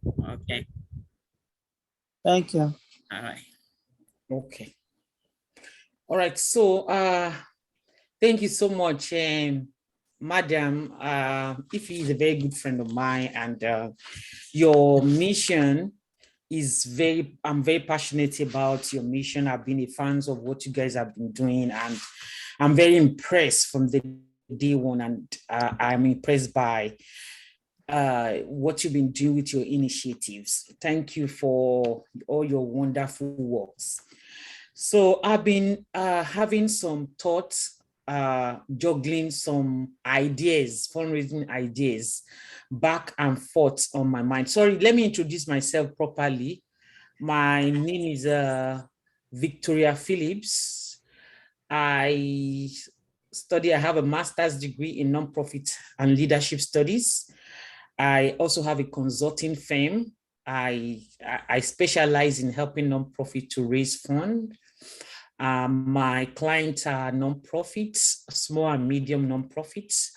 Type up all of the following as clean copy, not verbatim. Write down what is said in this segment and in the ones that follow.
Okay. Thank you. All right. Okay. All right. So thank you so much, Madam. Ify is a very good friend of mine, and your mission is I'm very passionate about your mission. I've been a fan of what you guys have been doing, and I'm very impressed from the day one, and I'm impressed by what you've been doing with your initiatives. Thank you for all your wonderful works. So I've been having some thoughts, juggling some ideas, fundraising ideas back and forth on my mind. Sorry, let me introduce myself properly. My name is Victoria Phillips. I I have a master's degree in nonprofit and leadership studies. I also have a consulting firm. I specialize in helping nonprofit to raise funds. My clients are nonprofits, small and medium nonprofits,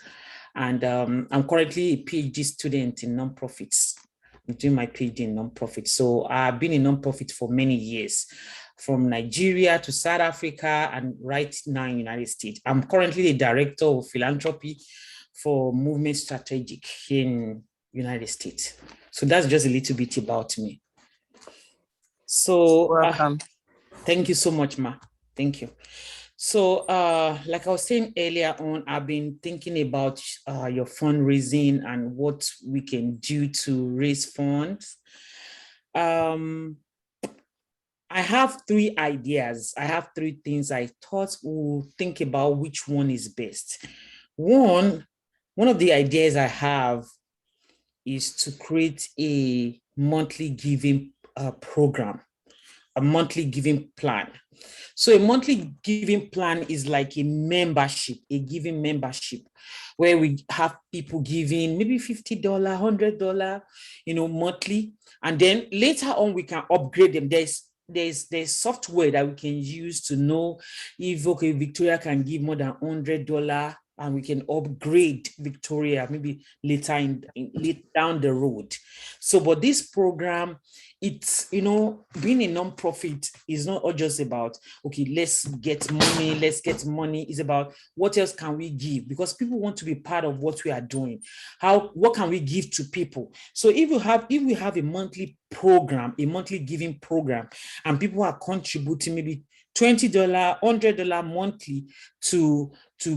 and I'm currently a PhD student in nonprofits. I'm doing my PhD in nonprofits. So I've been in nonprofit for many years, from Nigeria to South Africa, and right now in the United States. I'm currently the director of philanthropy for Movement Strategic in United States. So that's just a little bit about me. So Welcome. thank you so much, Ma. Thank you. So like I was saying earlier on, I've been thinking about your fundraising and what we can do to raise funds. I have three ideas. I have three things I thought we'll think about which one is best. One of the ideas I have is to create a monthly giving program, a monthly giving plan. So a monthly giving plan is like a membership, a giving membership, where we have people giving maybe $50, $100, monthly. And then later on, we can upgrade them. There's software that we can use to know if, okay, Victoria can give more than $100, and we can upgrade Victoria maybe later down the road. So, but this program, it's, being a nonprofit is not all just about, okay, let's get money. It's about what else can we give, because people want to be part of what we are doing. What can we give to people? So if we have a monthly program, a monthly giving program, and people are contributing maybe $20, $100 monthly to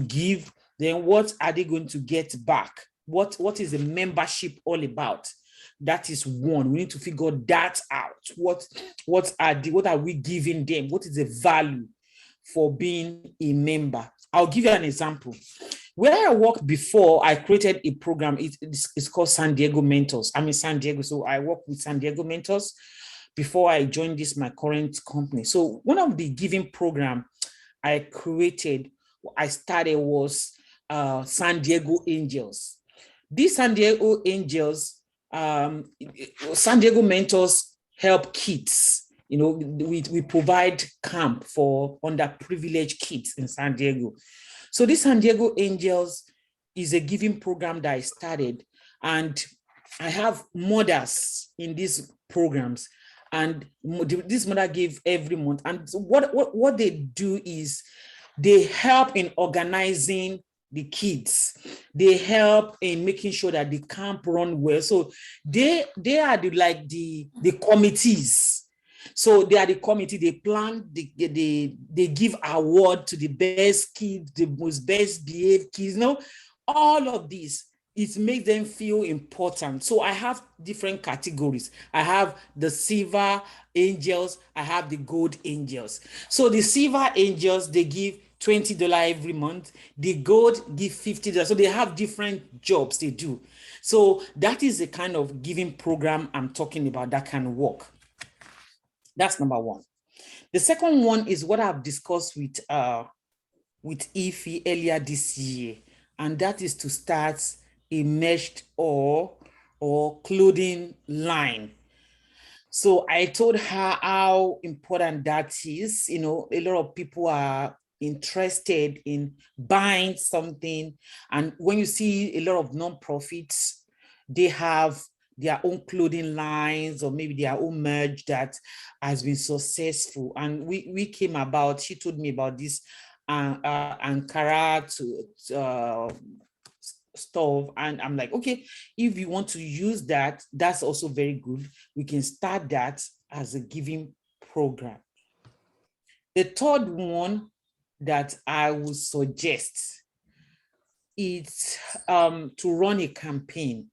give, then what are they going to get back? What is the membership all about? That is one. We need to figure that out. What are we giving them? What is the value for being a member? I'll give you an example. Where I worked before, I created a program. It's called San Diego Mentors. I'm in San Diego, so I work with San Diego Mentors before I joined my current company. So one of the giving program I started was San Diego Angels. These San Diego Angels, San Diego Mentors help kids. We provide camp for underprivileged kids in San Diego. So this San Diego Angels is a giving program that I started, and I have mothers in these programs, and this mother gave every month. And so what they do is they help in organizing the kids. They help in making sure that the camp run well. So they are the committees. So they are the committee. They plan. They give award to the best kids, the most best behaved kids. All of this, it makes them feel important. So I have different categories. I have the silver angels. I have the gold angels. So the silver angels, they give $20 every month. The gold give $50. So they have different jobs they do. So that is the kind of giving program I'm talking about that can work. That's number one. The second one is what I've discussed with Ify earlier this year, and that is to start a meshed or clothing line. So I told her how important that is. A lot of people are interested in buying something. And when you see a lot of nonprofits, they have their own clothing lines or maybe their own merch that has been successful. And we came about, she told me about this Ankara stuff, and I'm like, okay, if you want to use that, that's also very good. We can start that as a giving program. The third one that I would suggest is to run a campaign.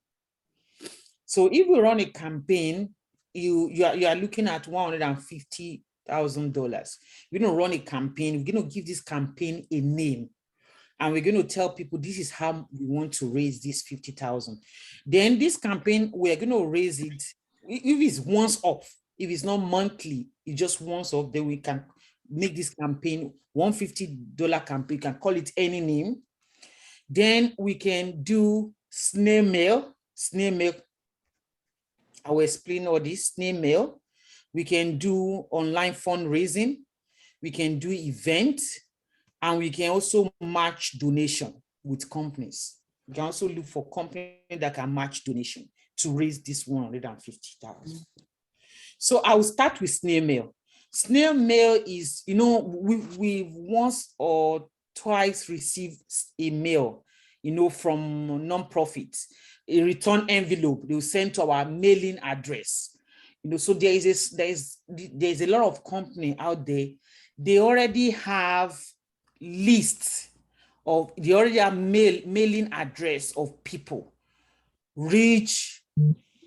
So if you run a campaign, you are looking at $150,000. We're going to run a campaign. We're going to give this campaign a name, and we're going to tell people this is how we want to raise this 50,000. Then this campaign, we're going to raise it. If it's once off, if it's not monthly, it's just once off, then we can make this campaign $150 campaign. You can call it any name. Then we can do snail mail. Snail mail, I will explain all this. Snail mail. We can do online fundraising. We can do events. And we can also match donation with companies. We can also look for companies that can match donation to raise this 150,000. So I will start with snail mail. Snail mail is, we've once or twice received a mail, from non-profits, a return envelope they will send to our mailing address. So there is a lot of company out there. They already have lists of, they already have mailing address of people, rich,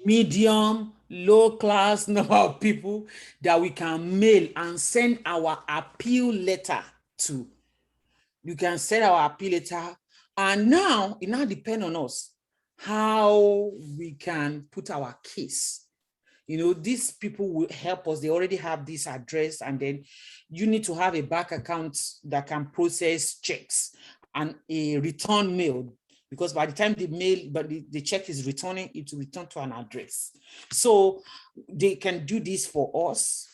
medium, low class number of people that we can mail and send our appeal letter to. You can send our appeal letter, and now it now depends on us how we can put our case. These people will help us. They already have this address, and then you need to have a bank account that can process checks and a return mail, because by the time the check is returning, it will return to an address. So they can do this for us.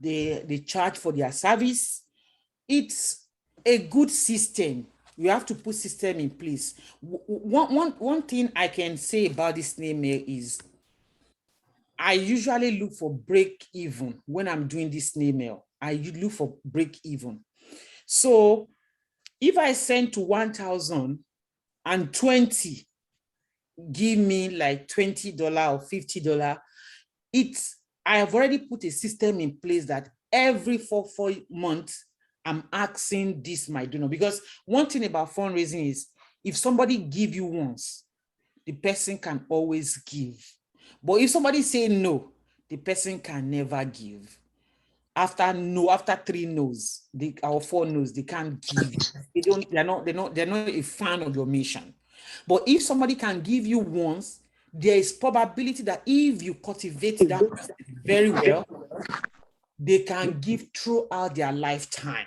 They charge for their service. It's a good system. We have to put system in place. One thing I can say about this Snail Mail is I usually look for break even when I'm doing this Snail Mail. I look for break even. So if I send to 1,020, give me like $20 or $50, I have already put a system in place that every four months, I'm asking this my donor. Because one thing about fundraising is if somebody give you once, the person can always give. But if somebody say no, the person can never give. After 3 no's, or 4 no's, they can't give. They're not a fan of your mission. But if somebody can give you once, there is probability that if you cultivate that person very well, they can give throughout their lifetime.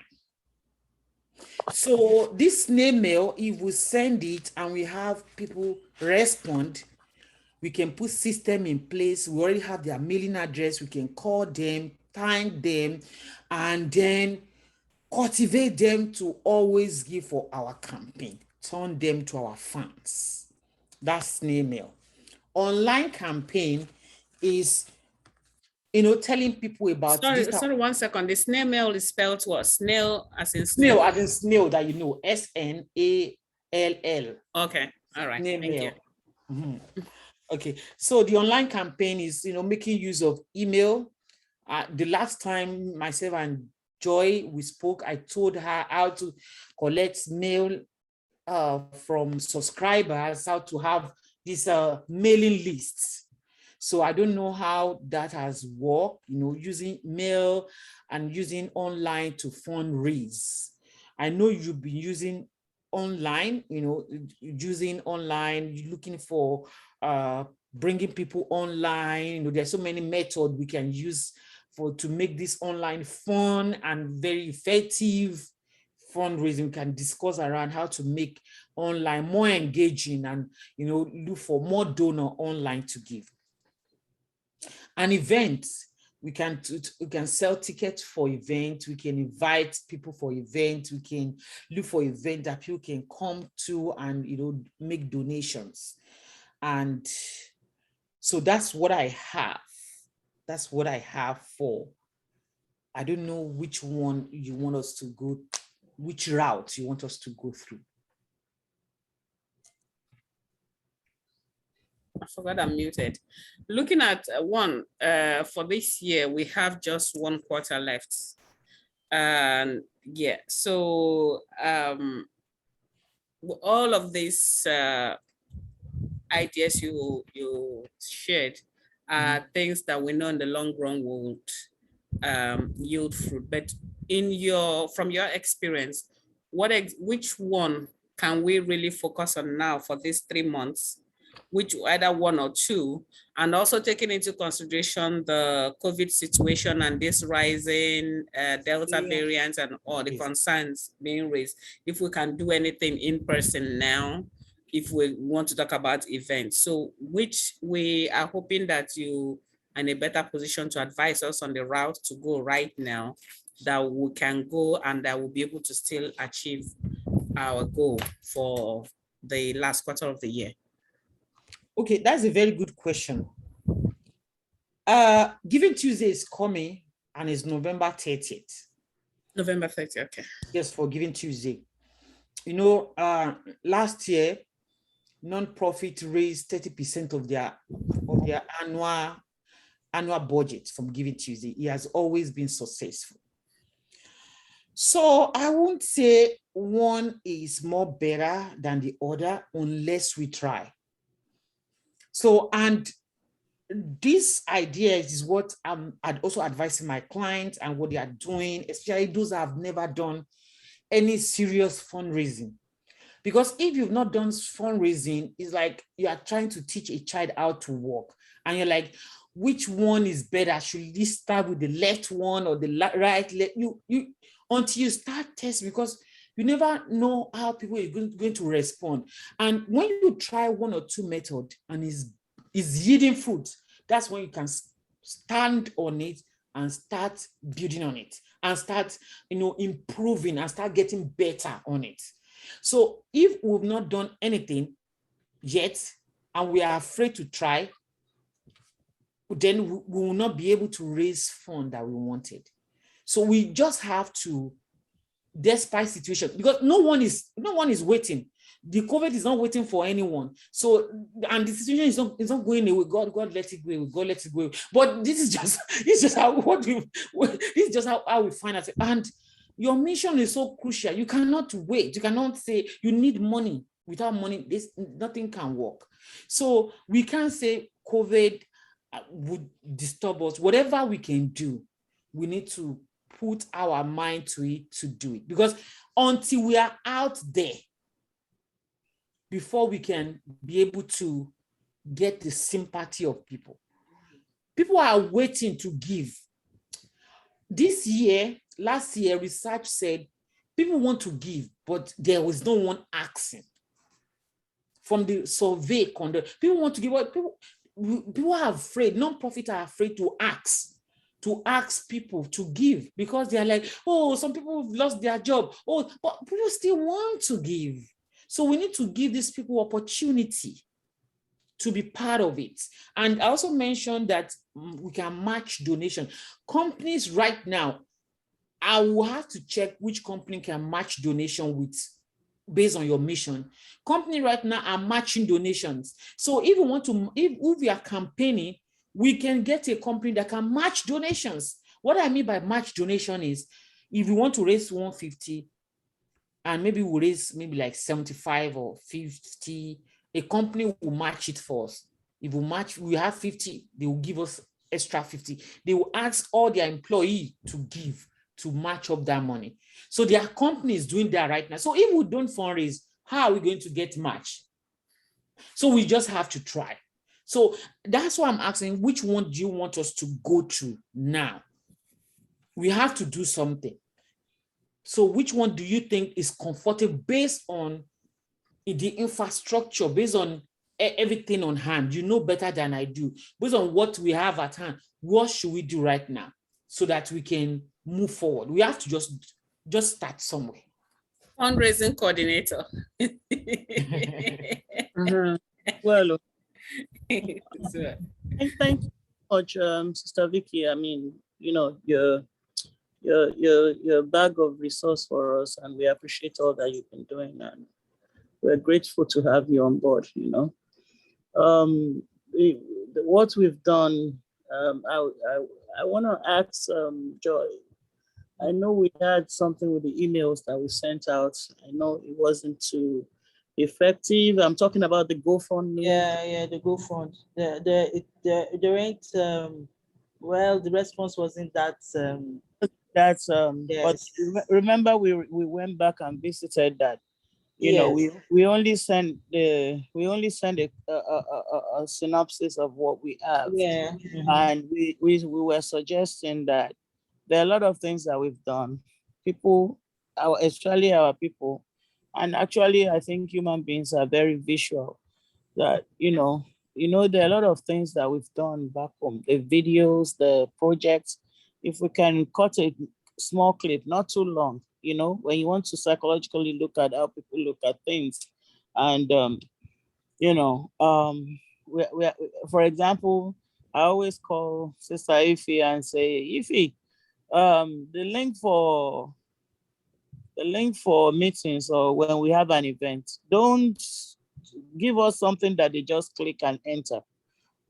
So this Snail Mail, if we send it and we have people respond, we can put system in place. We already have their mailing address. We can call them, thank them, and then cultivate them to always give for our campaign. Turn them to our fans. That's Snail Mail. Online campaign is, telling people about this. Sorry, 1 second. The Snail Mail is spelled what? Snail as in snail. Snail as in snail that SNALL. Okay, all right. Snail Thank Mail. you. Mm-hmm. Okay, so the online campaign is, making use of email. The last time myself and Joy, we spoke, I told her how to collect mail from subscribers, how to have these mailing lists. So I don't know how that has worked, using mail and using online to fundraise. I know you've been using online, using online, looking for bringing people online. There's so many methods we can use to make this online fun and very effective fundraising. We can discuss around how to make online more engaging and look for more donor online to give. An event, we can sell tickets for events. We can invite people for events. We can look for events that people can come to and make donations. And So that's what I have. That's what I have for. I don't know which one you want us to go, which route you want us to go through. I forgot I'm muted. Looking at one, for this year, we have just 1 quarter left. And yeah, so all of these ideas you shared are things that we know in the long run won't yield fruit. But from your experience, which one can we really focus on now for these 3 months? Which either one or two, and also taking into consideration the COVID situation and this rising Delta variant and all the concerns being raised, if we can do anything in person now, if we want to talk about events. So which we are hoping that you are in a better position to advise us on the route to go right now, that we can go and that we'll be able to still achieve our goal for the last quarter of the year. Okay, that's a very good question. Giving Tuesday is coming and it's November 30th. November 30th, okay. Yes, for Giving Tuesday. You know, last year, non-profit raised 30% of their annual budget from Giving Tuesday. It has always been successful. So I won't say one is more better than the other unless we try. So, and this idea is what I'm also advising my clients and what they are doing, especially those that have never done any serious fundraising. Because if you've not done fundraising, it's like you are trying to teach a child how to walk. And you're like, which one is better? Should you start with the left one or the right? Until you start testing, because you never know how people are going to respond. And when you try one or two methods and is yielding fruit, that's when you can stand on it and start building on it and start, improving and start getting better on it. So if we've not done anything yet and we are afraid to try, then we will not be able to raise funds that we wanted. So we just have to, despite situation, because no one is waiting. The COVID is not waiting for anyone. So, and the situation is not going away. God let it go. God let it go. But this is just how we find it. And your mission is so crucial. You cannot wait. You cannot say you need money. Without money, nothing can work. So we can't say COVID would disturb us. Whatever we can do, we need to put our mind to it to do it. Because until we are out there, before we can be able to get the sympathy of people. People are waiting to give. Last year, research said people want to give, but there was no one asking. From the survey conducted, people want to give, but people are afraid, non-profit are afraid to ask people to give because they are like, oh, some people have lost their job. Oh, but people still want to give. So we need to give these people opportunity to be part of it. And I also mentioned that we can match donation. Companies right now, I will have to check which company can match donation with based on your mission. Company right now are matching donations. So if we want to, if we are campaigning, we can get a company that can match donations. What I mean by match donation is if you want to raise 150 and maybe we raise maybe like 75 or 50, a company will match it for us. If we have 50, they will give us extra 50. They will ask all their employees to give to match up that money. So there are companies doing that right now. So if we don't fundraise, how are we going to get match? So we just have to try. So that's why I'm asking, which one do you want us to go to now? We have to do something. So which one do you think is comfortable based on the infrastructure, based on everything on hand? You know better than I do. Based on what we have at hand, what should we do right now so that we can move forward? We have to just start somewhere. Fundraising coordinator. Well, So, Thank you so much, Sister Vicky. I mean, you're a bag of resource for us, and we appreciate all that you've been doing, and we're grateful to have you on board. Um, what we've done, I want to ask Joy. I know we had something with the emails that we sent out. I know it wasn't too effective. I'm talking about the GoFundMe. Yeah, the GoFund. There ain't well, the response wasn't that That's but yes. remember we went back and visited that. Yes. We only send a synopsis of what we have, Yeah. and we were suggesting that there are a lot of things that we've done. People, especially our people, and actually I think human beings are very visual. That there are a lot of things that we've done back home, the videos, the projects. If we can cut a small clip, not too long, when you want to psychologically look at how people look at things. And you know we for example, I always call Sister Ify and say, Ify, the link for meetings, or when we have an event, don't give us something that they just click and enter.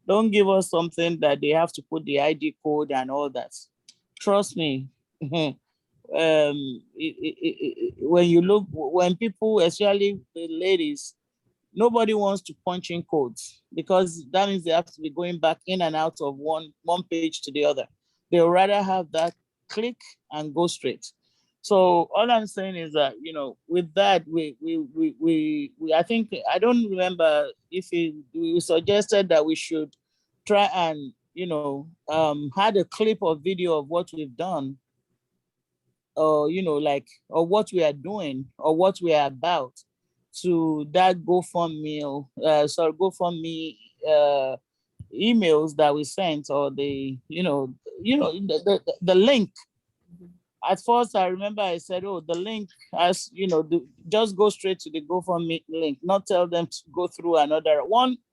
Don't give us something that they have to put the ID code and all that. Trust me. When people, especially the ladies, nobody wants to punch in codes, because that means they have to be going back in and out of one page to the other. They'll rather have that click and go straight. So all I'm saying is that, with that, I think, I don't remember if we suggested that we should try and, had a clip or video of what we've done, or or what we are doing, or what we are about, to that GoFundMe emails that we sent, or the link. At first, I remember I said, "Oh, the link has, just go straight to the GoFundMe link, not tell them to go through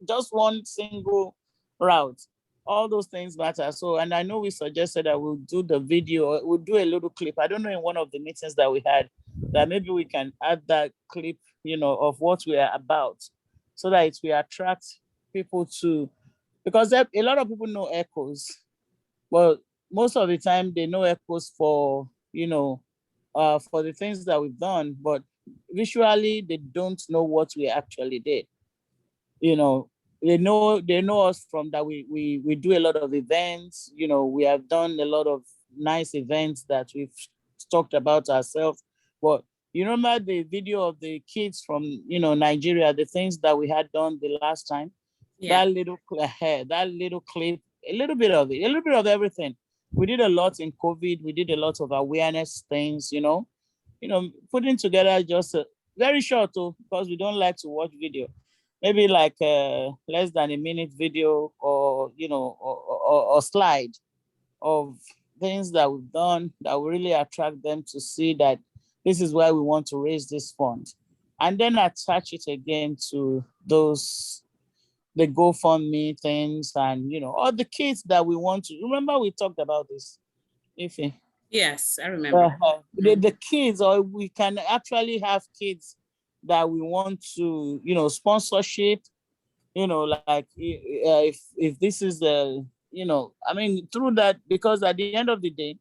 just one single route." All those things matter. So, and I know we suggested that we'll do the video, we'll do a little clip. I don't know, in one of the meetings that we had, that maybe we can add that clip, of what we are about, so that it will attract people to, because a lot of people know Echoes. Well, most of the time they know Echoes for the things that we've done, but visually they don't know what we actually did. you know they know us from that. We do a lot of events. We have done a lot of nice events that we've talked about ourselves. But you remember the video of the kids from Nigeria, the things that we had done the last time? yeah. That little clip, a little bit of it, a little bit of everything. We did a lot in COVID. We did a lot of awareness things, putting together just a very short too, because we don't like to watch video. Maybe like less than a minute video, or or slide of things that we've done that will really attract them to see that this is why we want to raise this fund, and then attach it again to the GoFundMe things, and all the kids that we want to. Remember, we talked about this, Ife. Yes, I remember. The kids, or we can actually have kids that we want to, sponsorship, like if this is the, I mean, through that, because at the end of the day,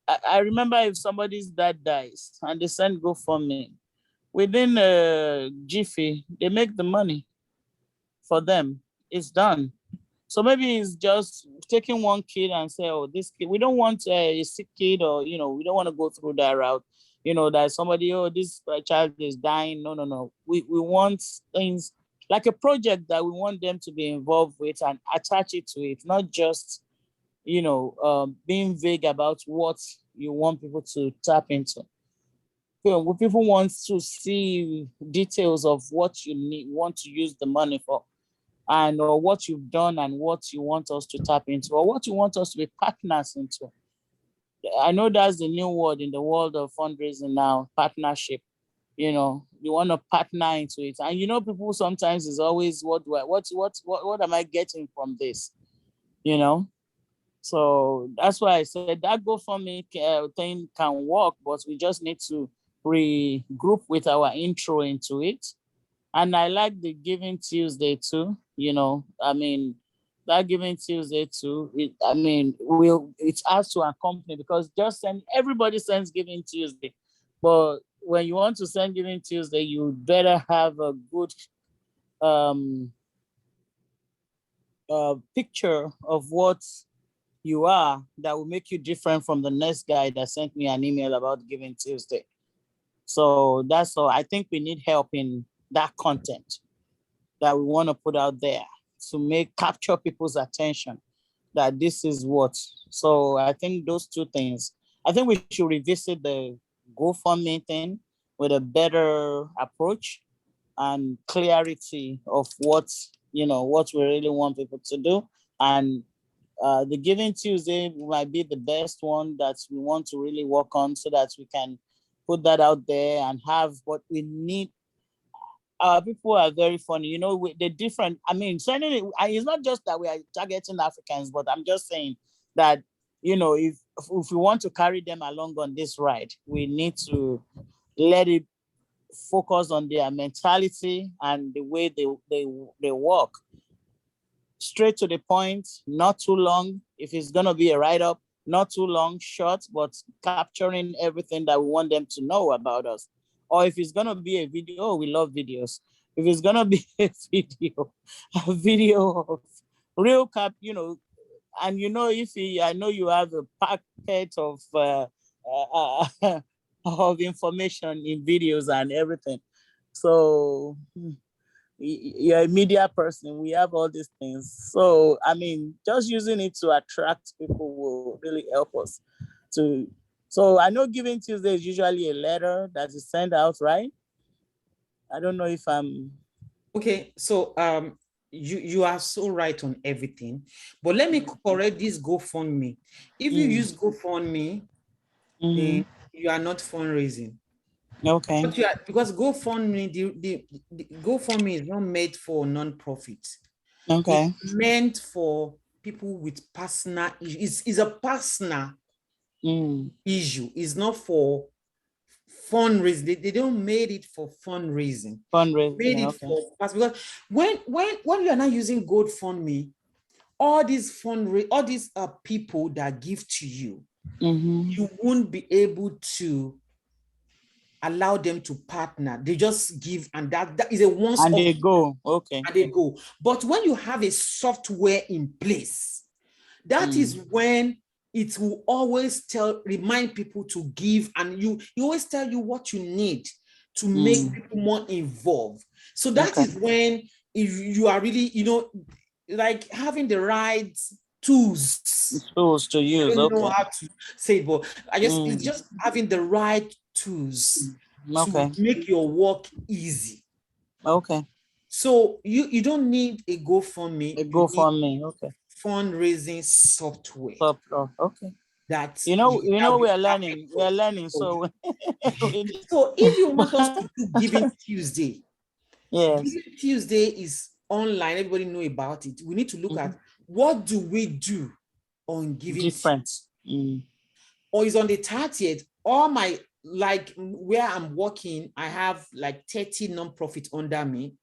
I remember, if somebody's dad dies and they send GoFundMe, within Jiffy, they make the money for them. It's done. So maybe it's just taking one kid and say, "Oh, this kid, we don't want a sick kid, or we don't want to go through that route. That somebody, oh, this child is dying." No, no, no. We want things like a project that we want them to be involved with and attach it to it, not just being vague about what you want people to tap into. People want to see details of what you want to use the money for, and or what you've done, and what you want us to tap into, or what you want us to be partners into. I know that's the new word in the world of fundraising now, partnership. you want to partner into it. And people sometimes is always, what am I getting from this? So that's why I said that GoFundMe thing can work, but we just need to regroup with our intro into it. And I like the Giving Tuesday too. That Giving Tuesday too. It has to accompany, because everybody sends Giving Tuesday, but when you want to send Giving Tuesday, you better have a good picture of what you are that will make you different from the next guy that sent me an email about Giving Tuesday. So that's all. I think we need help in that content that we want to put out there to capture people's attention that this is what. So I think those two things. I think we should revisit the GoFundMe thing with a better approach and clarity of what we really want people to do. And the Giving Tuesday might be the best one that we want to really work on, so that we can put that out there and have what we need. People are very funny, the different. Certainly, it's not just that we are targeting Africans, but I'm just saying that if we want to carry them along on this ride, we need to let it focus on their mentality and the way they work. Straight to the point, not too long. If it's going to be a write-up, not too long, short, but capturing everything that we want them to know about us. Or if it's going to be a video, we love videos. If it's going to be a video of real cap, and I know you have a packet of of information in videos and everything. So you're a media person, we have all these things. So just using it to attract people will really help us to. So I know Giving Tuesday is usually a letter that is sent out, right? I don't know if I'm okay. So you are so right on everything, but let me correct this GoFundMe. If you use GoFundMe, then you are not fundraising. Okay. Because GoFundMe, the GoFundMe is not made for non-profit. Okay. It's meant for people with personal issues. It's a personal issue. It's not for fundraising. They don't made it for fundraising. Fundraising. Made it for because when you are not using GoFundMe, all these people that give to you, you won't be able to allow them to partner. They just give, and that is a once and off. they go. Okay. And they go. But when you have a software in place, that is when it will always remind people to give, and you always tell you what you need to make people more involved. So that is when, if you are really, like having the right tools to use. I don't know how to say it, but it's just having the right tools to make your work easy. Okay. So you don't need a GoFundMe. GoFundMe. Okay. Fundraising software. Okay. That we are learning. We are learning. So so if you want us to do Giving Tuesday, yes, Giving Tuesday is online. Everybody know about it. We need to look at what do we do on Giving Tuesday. Or is on the 30th. All my, like where I'm working, I have like 30 non-profit under me.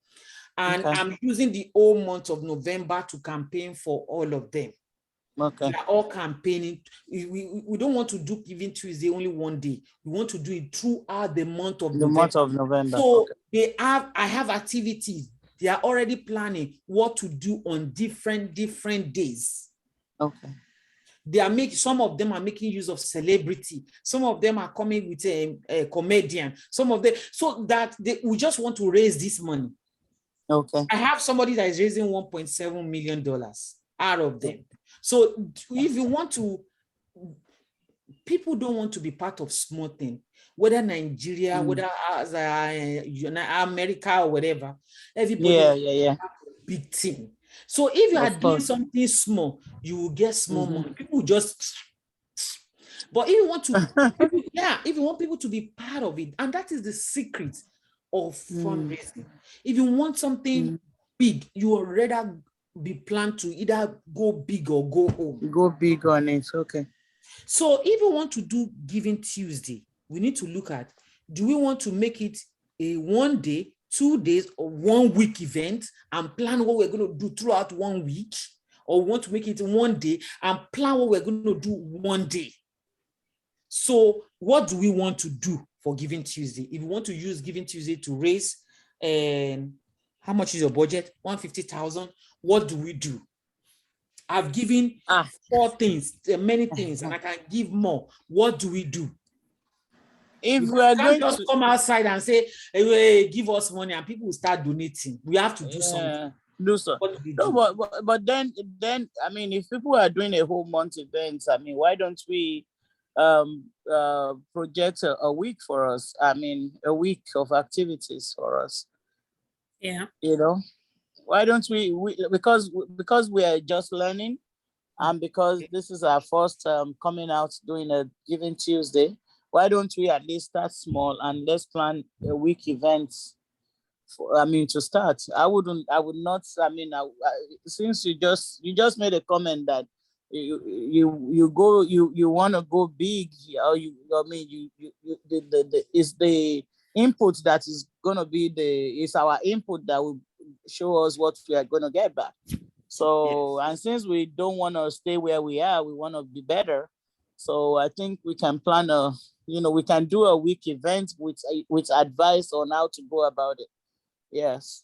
And I'm using the whole month of November to campaign for all of them. Okay. They're all campaigning. We don't want to do Giving Tuesday only one day. We want to do it throughout the month of November. So I have activities. They are already planning what to do on different days. Okay. Some of them are making use of celebrity. Some of them are coming with a comedian. Some of them, so that we just want to raise this money. Okay. I have somebody that is raising $1.7 million out of them. So if you want to, people don't want to be part of small thing, whether Nigeria, whether America or whatever. Everybody big thing. So if you are doing something small, you will get small money. People just, but if you want to, if you want people to be part of it, and that is the secret of fundraising. If you want something big, you would rather be planned to either go big or go home. Go big on it. Okay. So if we want to do Giving Tuesday, we need to look at, do we want to make it a 1 day, 2 days, or 1 week event and plan what we're going to do throughout 1 week? Or we want to make it 1 day and plan what we're going to do 1 day? So what do we want to do for Giving Tuesday? If you want to use Giving Tuesday to raise, how much is your budget? 150,000. What do we do? I've given 4 things, many things, and I can give more. What do we do? If we are going just to come outside and say, hey, give us money, and people will start donating. We have to do something. Do so. What do we No, do? but then I mean, if people are doing a whole month event, I mean, why don't we project a week for us? I mean, a week of activities for us. Yeah. You know, why don't we because we are just learning, and because this is our first coming out doing a Giving Tuesday, why don't we at least start small and let's plan a week event to start? I would not, since you just made a comment that you want to go big, or is the input that is going to be is our input that will show us what we are going to get back. So, yes. And since we don't want to stay where we are, we want to be better. So I think we can plan we can do a week event with advice on how to go about it. Yes.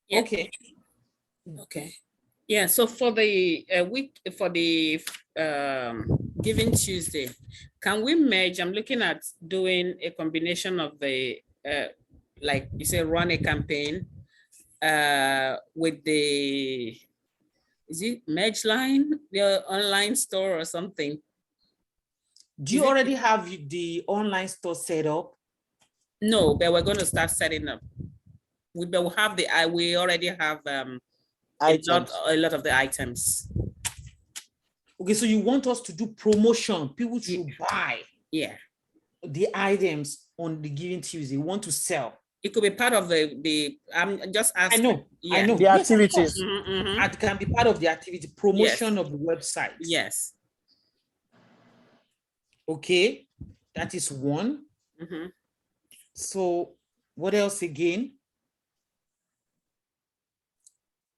Yeah. Okay. Yeah. So for the week, for the Giving Tuesday, can we merge? I'm looking at doing a combination of the like you say, run a campaign with the, is it Merge Line, the online store or something? Do you already have the online store set up? No, but we're going to start setting up. We already have a lot of the items. Okay, so you want us to do promotion? People should buy. Yeah. The items on the Giving Tuesday. You want to sell? It could be part of the. I'm just asking. I know. Yeah. The activities. It can be part of the activity promotion of the website. Yes. Okay, that is one. So what else again?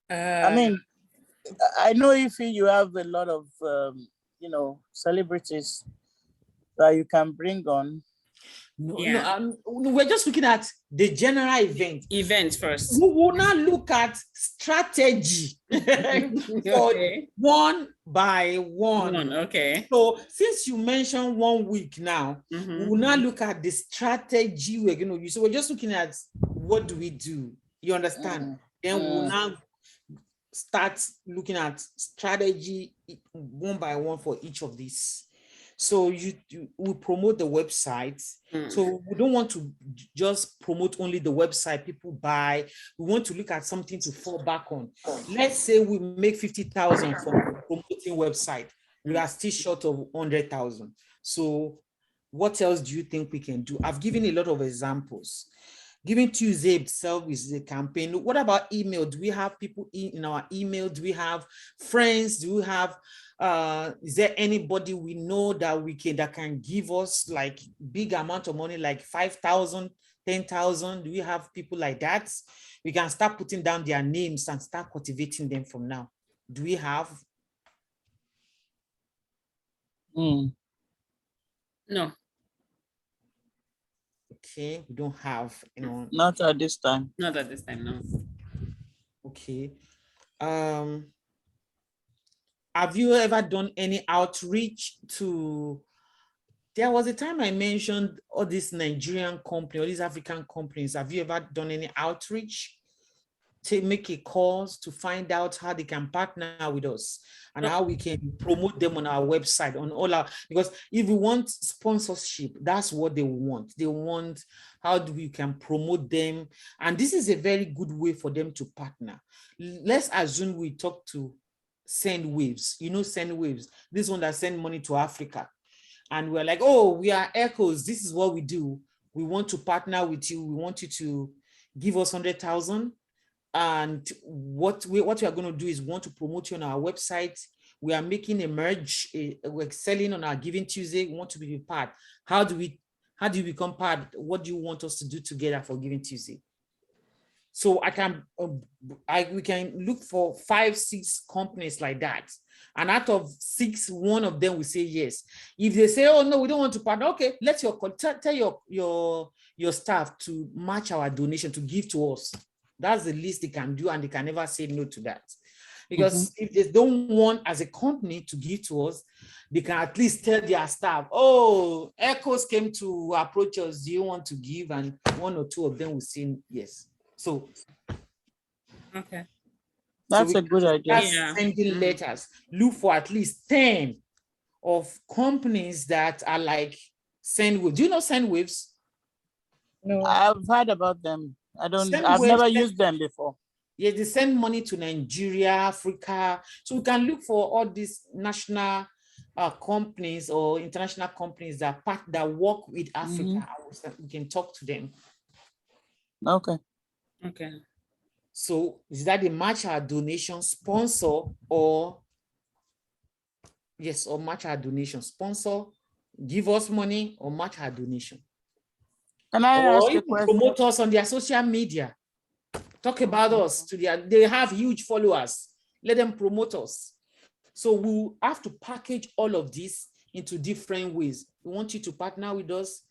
I mean, I know if you have a lot of celebrities that you can bring on. No, we're just looking at the general event first. We will not look at strategy for one by one. Okay. So since you mentioned 1 week now, we will not look at the strategy we're going to use. So we're just looking at what do we do. You understand? Then we'll now start looking at strategy one by one for each of these. So we promote the website. So we don't want to just promote only the website people buy. We want to look at something to fall back on. Let's say we make 50,000 from promoting website. We are still short of 100,000. So what else do you think we can do? I've given a lot of examples. Giving Tuesday itself is a campaign. What about email? Do we have people in our email? Do we have friends? Do we have, is there anybody we know that can give us like big amount of money, like 5,000, 10,000? Do we have people like that? We can start putting down their names and start cultivating them from now. Do we have? No. Okay, we don't have anyone. Not at this time. Not at this time, no. Okay. Have you ever done any outreach to? There was a time I mentioned all these Nigerian companies, all these African companies. Have you ever done any outreach to make a calls to find out how they can partner with us and how we can promote them on our website, on all our, because if we want sponsorship, that's what they want. They want how we can promote them. And this is a very good way for them to partner. Let's assume we talk to Send Waves. You know Send Waves, this one that send money to Africa. And we're like, oh, we are Echoes. This is what we do. we want to partner with you. We want you to give us 100,000. And what we are going to do is we want to promote you on our website. We are making a merge. We're selling on our Giving Tuesday. We want to be part. How do you become part? What do you want us to do together for Giving Tuesday? So we can look for 5, 6 companies like that. And out of 6, one of them will say yes. If they say, oh no, we don't want to partner, okay, let tell your staff to match our donation, to give to us. That's the least they can do, and they can never say no to that. Because if they don't want as a company to give to us, they can at least tell their staff, oh, Echoes came to approach us, do you want to give? And 1 or 2 of them will say yes. So, okay. That's a good idea. Yeah. Sending letters. Look for at least 10 of companies that are like Sendwaves. Do you know Sendwaves? No. I've heard about them. I've Sendwaves never used them before. Yeah, they send money to Nigeria, Africa. So we can look for all these national companies or international companies that work with Africa. We can talk to them. Okay. Okay. So is that they match our donation, sponsor, or yes, or match our donation, sponsor, give us money, or match our donation. Can I ask Or a question? promote us on their social media. Talk about us to they have huge followers. Let them promote us. So we'll have to package all of this into different ways. We want you to partner with us.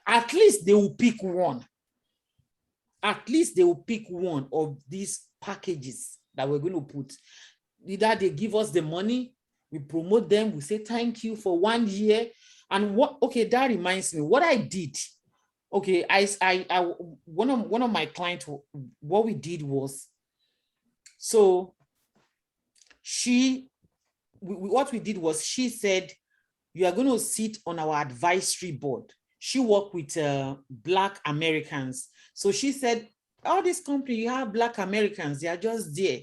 At least they will pick one. At least they will pick one of these packages that we're going to put. Either they give us the money, we promote them, we say thank you for 1 year. And okay, that reminds me, what I did. Okay, one of my clients, what we did was, so what we did was, she said, you are going to sit on our advisory board. She worked with Black Americans. So she said, all these companies, you have Black Americans, they are just there.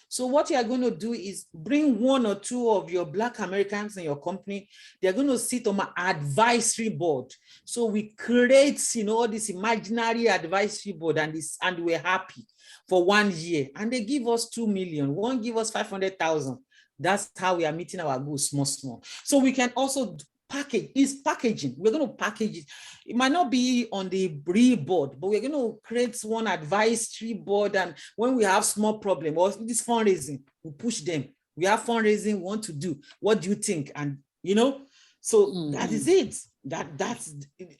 So what you are going to do is bring 1 or 2 of your Black Americans in your company. They're going to sit on my advisory board. So we create, all this imaginary advisory board, and we're happy for 1 year. And they give us 2 million. One give us 500,000. That's how we are meeting our goals, small. So we can also packaging. We're going to package it. It might not be on the board, but we're going to create one advisory board. And when we have small problem or this fundraising, we push them. We have fundraising we want to do. What do you think? And so that is it.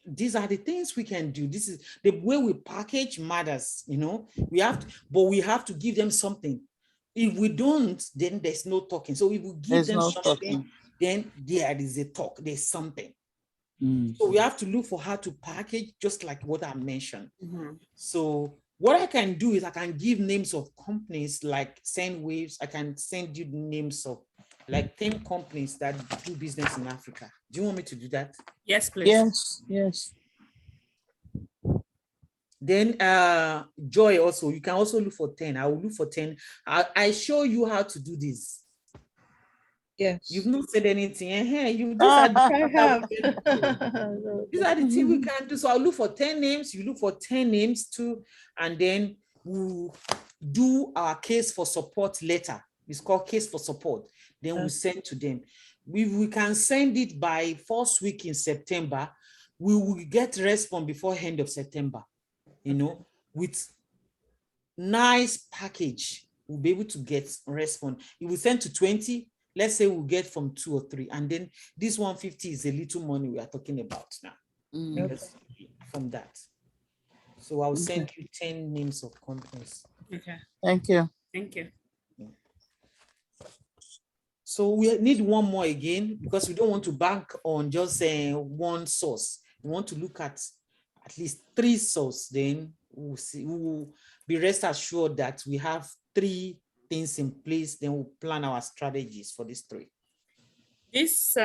These are the things we can do. This is the way we package matters. We have to give them something. If we don't, then there's no talking. So if we give them something, then there is a talk, there's something. So we have to look for how to package, just like what I mentioned. So what I can do is I can give names of companies like Sendwaves. I can send you names of like 10 companies that do business in Africa. Do you want me to do that? Yes, please. Yes. Then Joy also, you can also look for 10. I will look for 10. I show you how to do this. Yes. You've not said anything. These I are have. these are the things we can do. So I'll look for 10 names. You look for 10 names too. And then we'll do our case for support letter. It's called case for support. Then we'll send to them. We can send it by first week in September. We will get response before end of September. With nice package, we'll be able to get response. If we send to 20, let's say we'll get from 2 or 3, and then this 150 is a little money we are talking about now. From that. So I'll send you 10 names of companies. Okay. Thank you. Thank you. So we need one more again, because we don't want to bank on just one source. We want to look at least 3 sources. Then we'll see. We will be rest assured that we have 3 things in place. Then we'll plan our strategies for these 3. This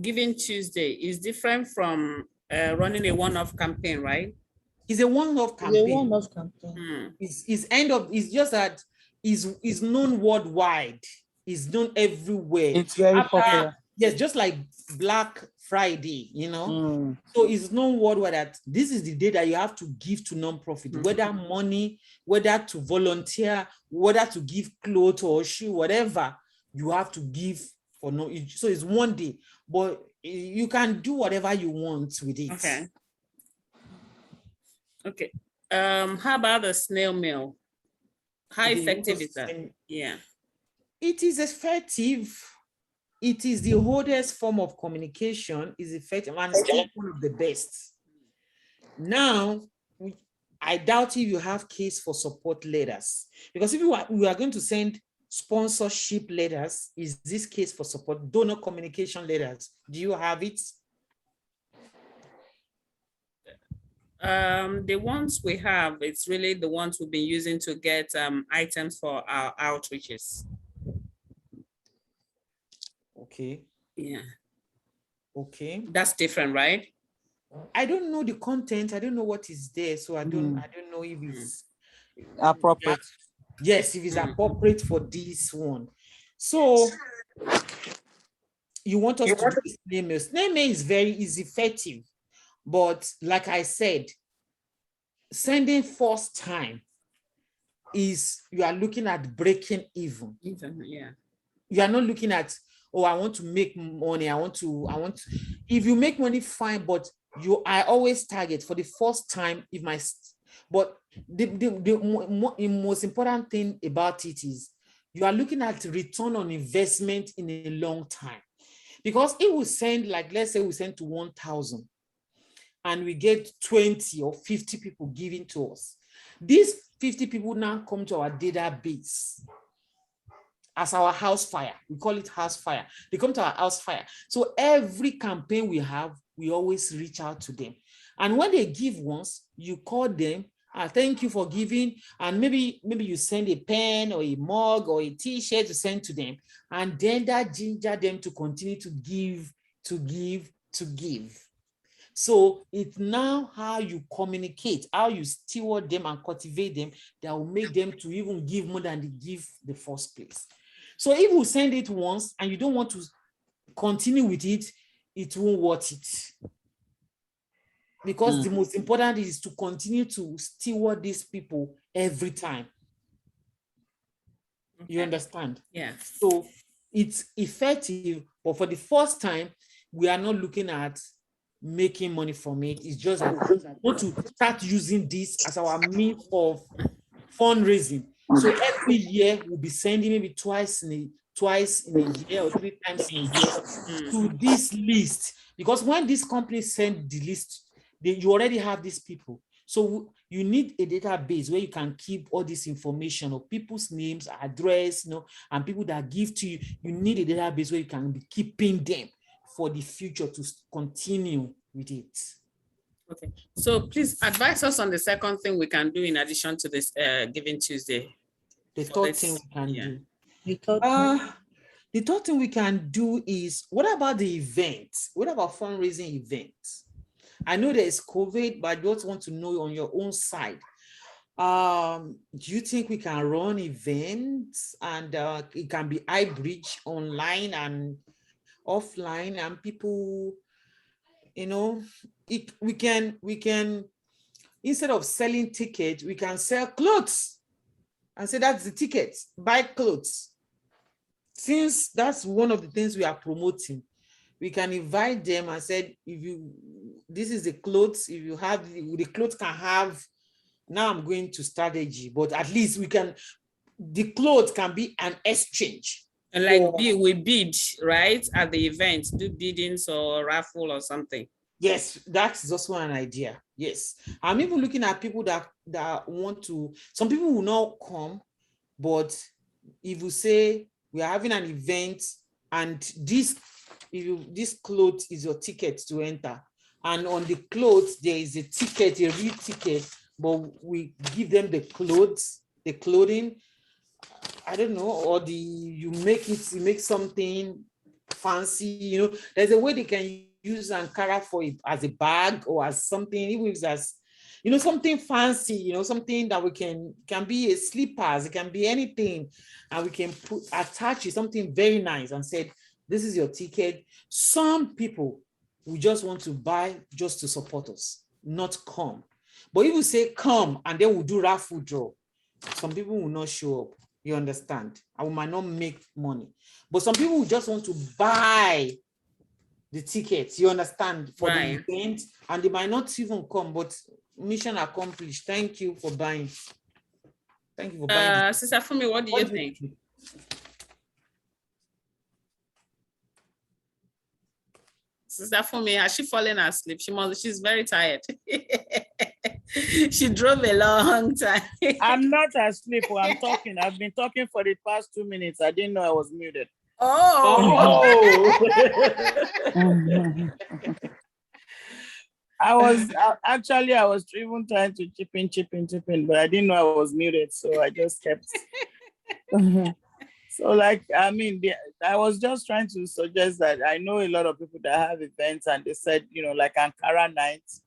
Giving Tuesday is different from running a one-off campaign, right? It's a one-off campaign. It's just that is known worldwide. It's known everywhere. It's very popular. Yes, just like Black Friday, you know. Mm. So it's known worldwide that this is the day that you have to give to nonprofit, whether money, whether to volunteer, whether to give clothes or shoe, whatever you have to give for no. So it's one day, but you can do whatever you want with it. Okay. Okay. How about the snail mail? How effective is that? Yeah. It is effective. It is the oldest form of communication, is effective, and still one of the best. Now, I doubt if you have case for support letters, because if we are going to send sponsorship letters, is this case for support? Donor communication letters, do you have it? The ones we have, it's really the ones we've been using to get items for our outreaches. Okay. Yeah. Okay. That's different, right? I don't know the content. I don't know what is there, so I don't know if it's Appropriate. Yes, if it's appropriate for this one. So you want us to do snail mail. Snail mail is effective, but like I said, sending first time is you are looking at breaking even. Yeah. You are not looking at, oh, I want to make money. I want to. If you make money, fine, but I always target for the first time. But the most important thing about it is you are looking at return on investment in a long time. Because it will send, like, let's say we send to 1,000 and we get 20 or 50 people giving to us. These 50 people now come to our database as our house fire. We call it house fire. They come to our house fire. So every campaign we have, we always reach out to them. And when they give once, you call them, thank you for giving. And maybe you send a pen or a mug or a t-shirt to send to them. And then that ginger them to continue to give, to give, to give. So it's now how you communicate, how you steward them and cultivate them that will make them to even give more than they give the first place. So if you send it once and you don't want to continue with it, it won't worth it. Because the most important is to continue to steward these people every time. Okay. You understand? Yeah. So it's effective, but for the first time, we are not looking at making money from it. It's just that we want to start using this as our means of fundraising. So every year we'll be sending maybe twice in a year or 3 times in a year to this list. Because when this company send the list, you already have these people. So you need a database where you can keep all this information of people's names, address, and people that give to you. You need a database where you can be keeping them for the future to continue with it. Okay, so please advise us on the second thing we can do in addition to this Giving Tuesday. The third thing we can do. The third thing we can do is, what about the events? What about fundraising events? I know there is COVID, but I just want to know on your own side. Do you think we can run events and it can be hybrid, online and offline, and people, we can instead of selling tickets, we can sell clothes and say that's the ticket, buy clothes. Since that's one of the things we are promoting, we can invite them and say, this is the clothes, if you have the clothes can have, now I'm going to strategy, but at least the clothes can be an exchange. And like we bid, right, at the event, do biddings or raffle or something. Yes, that's also an idea. Yes. I'm even looking at people that want to, some people will not come, but if you say we are having an event and this clothes is your ticket to enter, and on the clothes there is a ticket, a real ticket, but we give them the clothing, I don't know, or you make something fancy, there's a way they can use Ankara for it as a bag or as something, even if it's as, something fancy, something that we can be a slippers, it can be anything, and we can attach it, something very nice, and said, This is your ticket. Some people will just want to buy just to support us, not come. But if you say come and then we'll do raffle draw, some people will not show up. You understand? And we might not make money. But some people will just want to buy the tickets, you understand, for the event, and they might not even come, but mission accomplished. Thank you for buying. Thank you for buying. Sister Fumi, what do you think? Sister Fumi, has she fallen asleep? She's very tired. She drove a long time. I'm not asleep. I'm talking. I've been talking for the past 2 minutes. I didn't know I was muted. Oh. I was even trying to chip in, but I didn't know I was muted, so I just kept. So, like, I mean, I was just trying to suggest that I know a lot of people that have events, and they said, you know, like Ankara nights,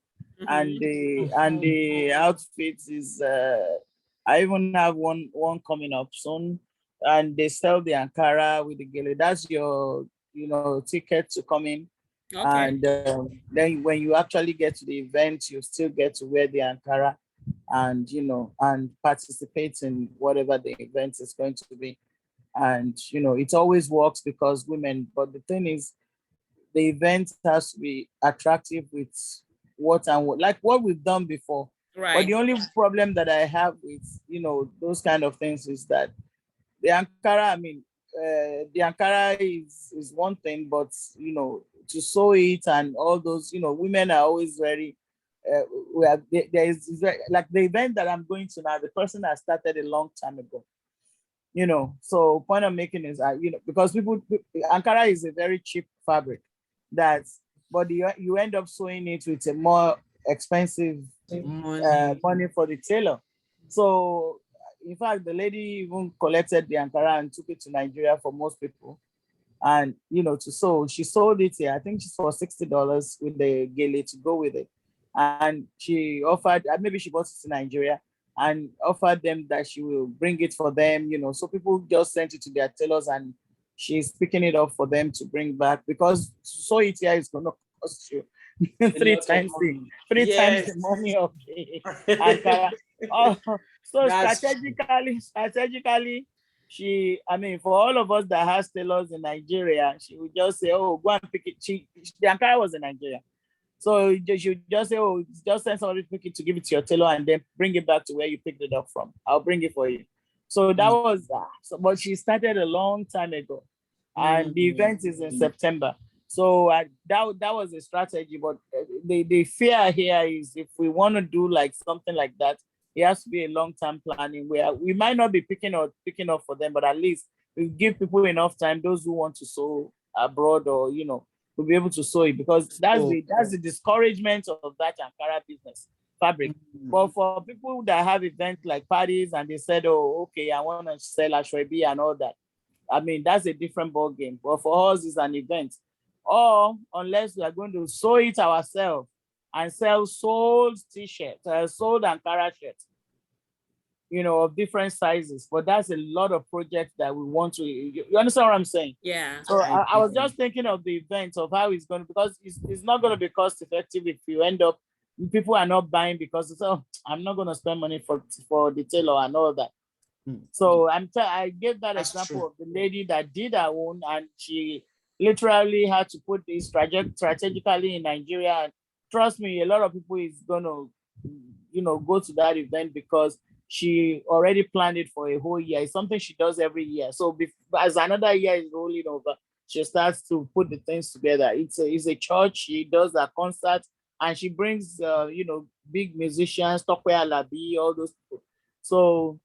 and the outfits is. I even have one coming up soon, and they sell the Ankara with the gele. That's your, you know, ticket to come in. Okay. And then when you actually get to the event, you still get to wear the Ankara, and you know, and participate in whatever the event is going to be. And you know, it always works because women. But the thing is, the event has to be attractive with like what we've done before. Right. But the only problem that I have with, you know, those kind of things is that the Ankara, I mean, the Ankara is one thing, but you know, to sew it and all those, you know, women are always very. There is like the event that I'm going to now. The person has started a long time ago. You know, so point I'm making is that, you know, because Ankara is a very cheap fabric, but you end up sewing it with a more expensive money for the tailor. So in fact, the lady even collected the Ankara and took it to Nigeria for most people. And, you know, to sew, she sold it here. I think she's for $60 with the gele to go with it. And she offered, maybe she bought it to Nigeria and offered them that she will bring it for them, you know. So people just sent it to their tailors and she's picking it up for them to bring back, because to sew it here is going to cost you three times the money of the Ankara. So strategically, she, I mean, for all of us that has tailors in Nigeria, she would just say, oh, go and pick it. The Ankara was in Nigeria. So she would just say, oh, just send somebody to pick it, to give it to your tailor, and then bring it back to where you picked it up from. I'll bring it for you. So that was that. But she started a long time ago. And the event is in September. So that was a strategy. But the fear here is, if we want to do like something like that, it has to be a long-term planning where we might not be picking up for them, but at least we give people enough time, those who want to sew abroad, or, you know, will be able to sew it, because that's the discouragement of that Ankara business fabric. But for people that have events like parties and they said, oh, okay, I want to sell ashwabi and all that, I mean, that's a different ball game. But for us, it's an event. Or unless we are going to sew it ourselves and sell sold t-shirts, sold Ankara shirts, you know, of different sizes. But that's a lot of projects that we want to, you understand what I'm saying? Yeah. So I was just thinking of the event, of how it's going to, because it's not going to be cost effective if you end up, people are not buying because it's, oh, I'm not going to spend money for the tailor and all that. So I gave that example of the lady that did her own, and she literally had to put this strategically in Nigeria. And trust me, a lot of people is gonna, you know, go to that event because she already planned it for a whole year. It's something she does every year. So as another year is rolling over, she starts to put the things together. It's a church. She does a concert, and she brings you know, big musicians, Tokwe Alabi, all those people. So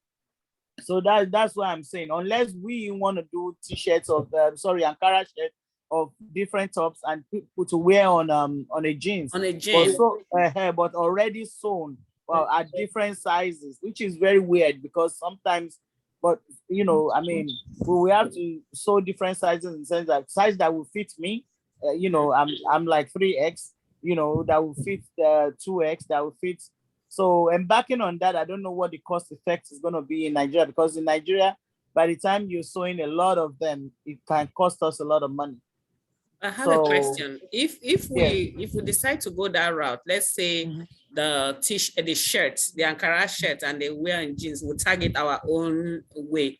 that's what I'm saying. Unless we want to do t-shirts of Ankara shirt of different tops and people to wear on a jeans. On a jeans. But already sewn at different sizes, which is very weird, because sometimes, but you know, I mean, we have to sew different sizes in the sense that size that will fit me. You know, I'm like 3X, you know, that will fit 2X, that will fit. So embarking on that, I don't know what the cost effect is going to be in Nigeria, because in Nigeria, by the time you're sewing a lot of them, it can cost us a lot of money. I have a So, question. If we decide to go that route, let's say the shirts, the Ankara shirt, and they wear in jeans, we target our own way,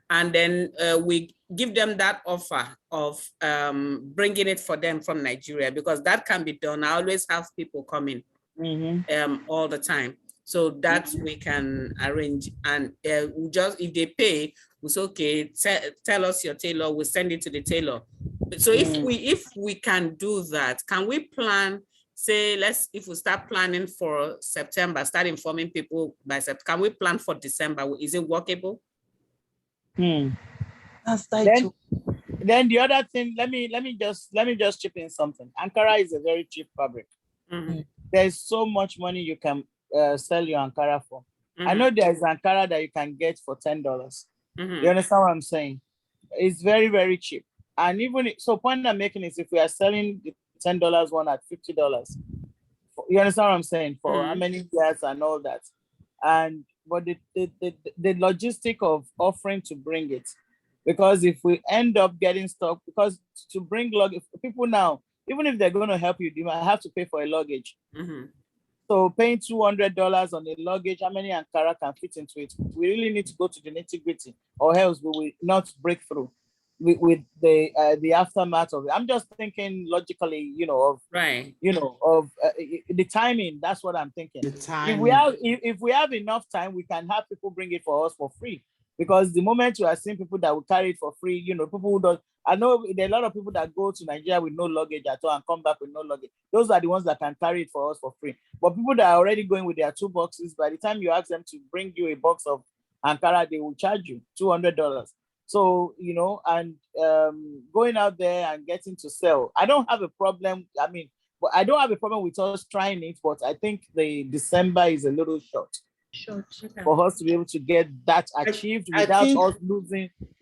and then we give them that offer of bringing it for them from Nigeria, because that can be done. I always have people coming all the time, so that we can arrange, and we just, if they pay, we say, okay, tell us your tailor, we'll send it to the tailor. So if we can do that, can we plan, say, if we start planning for September, start informing people by September, can we plan for December? Is it workable? That's title. Then the other thing, let me just chip in something. Ankara is a very cheap fabric. There's so much money you can sell your Ankara for. I know there's Ankara that you can get for $10. You understand what I'm saying? It's very, very cheap. And even so, point I'm making is, if we are selling the $10 one at $50, you understand what I'm saying? For how many years and all that. And but the logistic of offering to bring it, because if we end up getting stuck, because to bring luggage, people now, even if they're going to help you, you might have to pay for a luggage. So paying $200 on a luggage, how many Ankara can fit into it? We really need to go to the nitty-gritty, or else we will not break through with the aftermath of it. I'm just thinking logically, of the timing. That's what I'm thinking. The time. If we have enough time, we can have people bring it for us for free. Because the moment you are seeing people that will carry it for free, people who don't. I know there are a lot of people that go to Nigeria with no luggage at all and come back with no luggage. Those are the ones that can carry it for us for free. But people that are already going with their 2 boxes, by the time you ask them to bring you a box of Ankara, they will charge you $200. So, and going out there and getting to sell, I don't have a problem. But I don't have a problem with us trying it, but I think the December is a little short for us to be able to get that achieved without us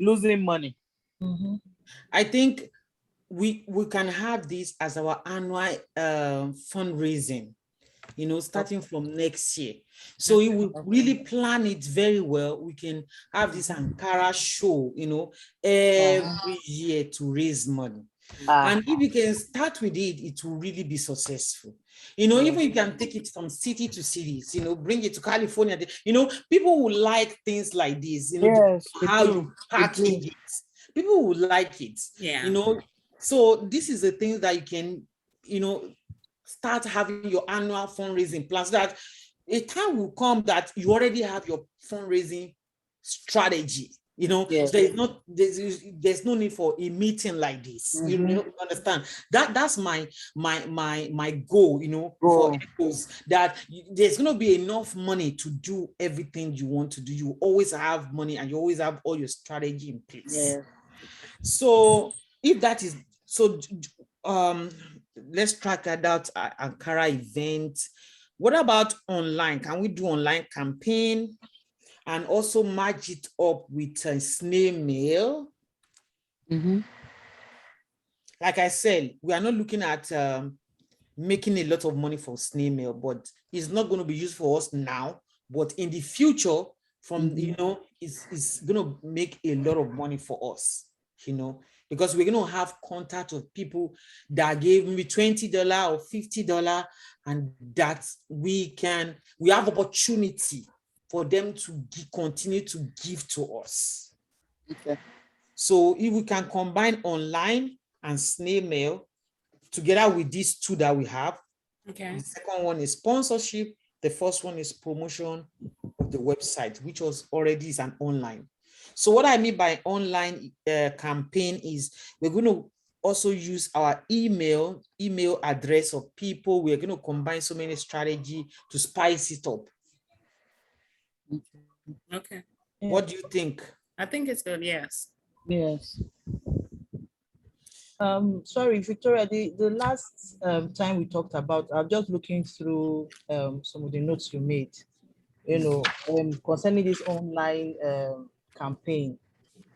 losing money. I think we can have this as our annual fundraising, starting from next year. So if we really plan it very well, we can have this Ankara show, every year to raise money. And if we can start with it, it will really be successful. Even you can take it from city to cities, bring it to California. People will like things like this, how you package it. People will like it, So this is the thing that you can, start having your annual fundraising plans, so that a time will come that you already have your fundraising strategy. There's no need for a meeting like this. You understand that's my goal. For Echoes, that there's going to be enough money to do everything you want to do. You always have money, and you always have all your strategy in place. So if that is so, let's track that Ankara event. What about online? Can we do online campaign and also match it up with Snail Mail? Like I said, we are not looking at making a lot of money for Snail Mail, but it's not going to be used for us now. But in the future, it's going to make a lot of money for us. Because we're going to have contact of people that gave me $20 or $50, and that we have opportunity for them to continue to give to us. So if we can combine online and Snail Mail together with these two that we have, the second one is sponsorship. The first one is promotion of the website, which already is an online. So what I mean by online campaign is we're going to also use our email address of people. We're going to combine so many strategy to spice it up. Okay. What do you think? I think it's good. Yes. Sorry, Victoria, the last time we talked about, I'm just looking through some of the notes you made, concerning this online campaign.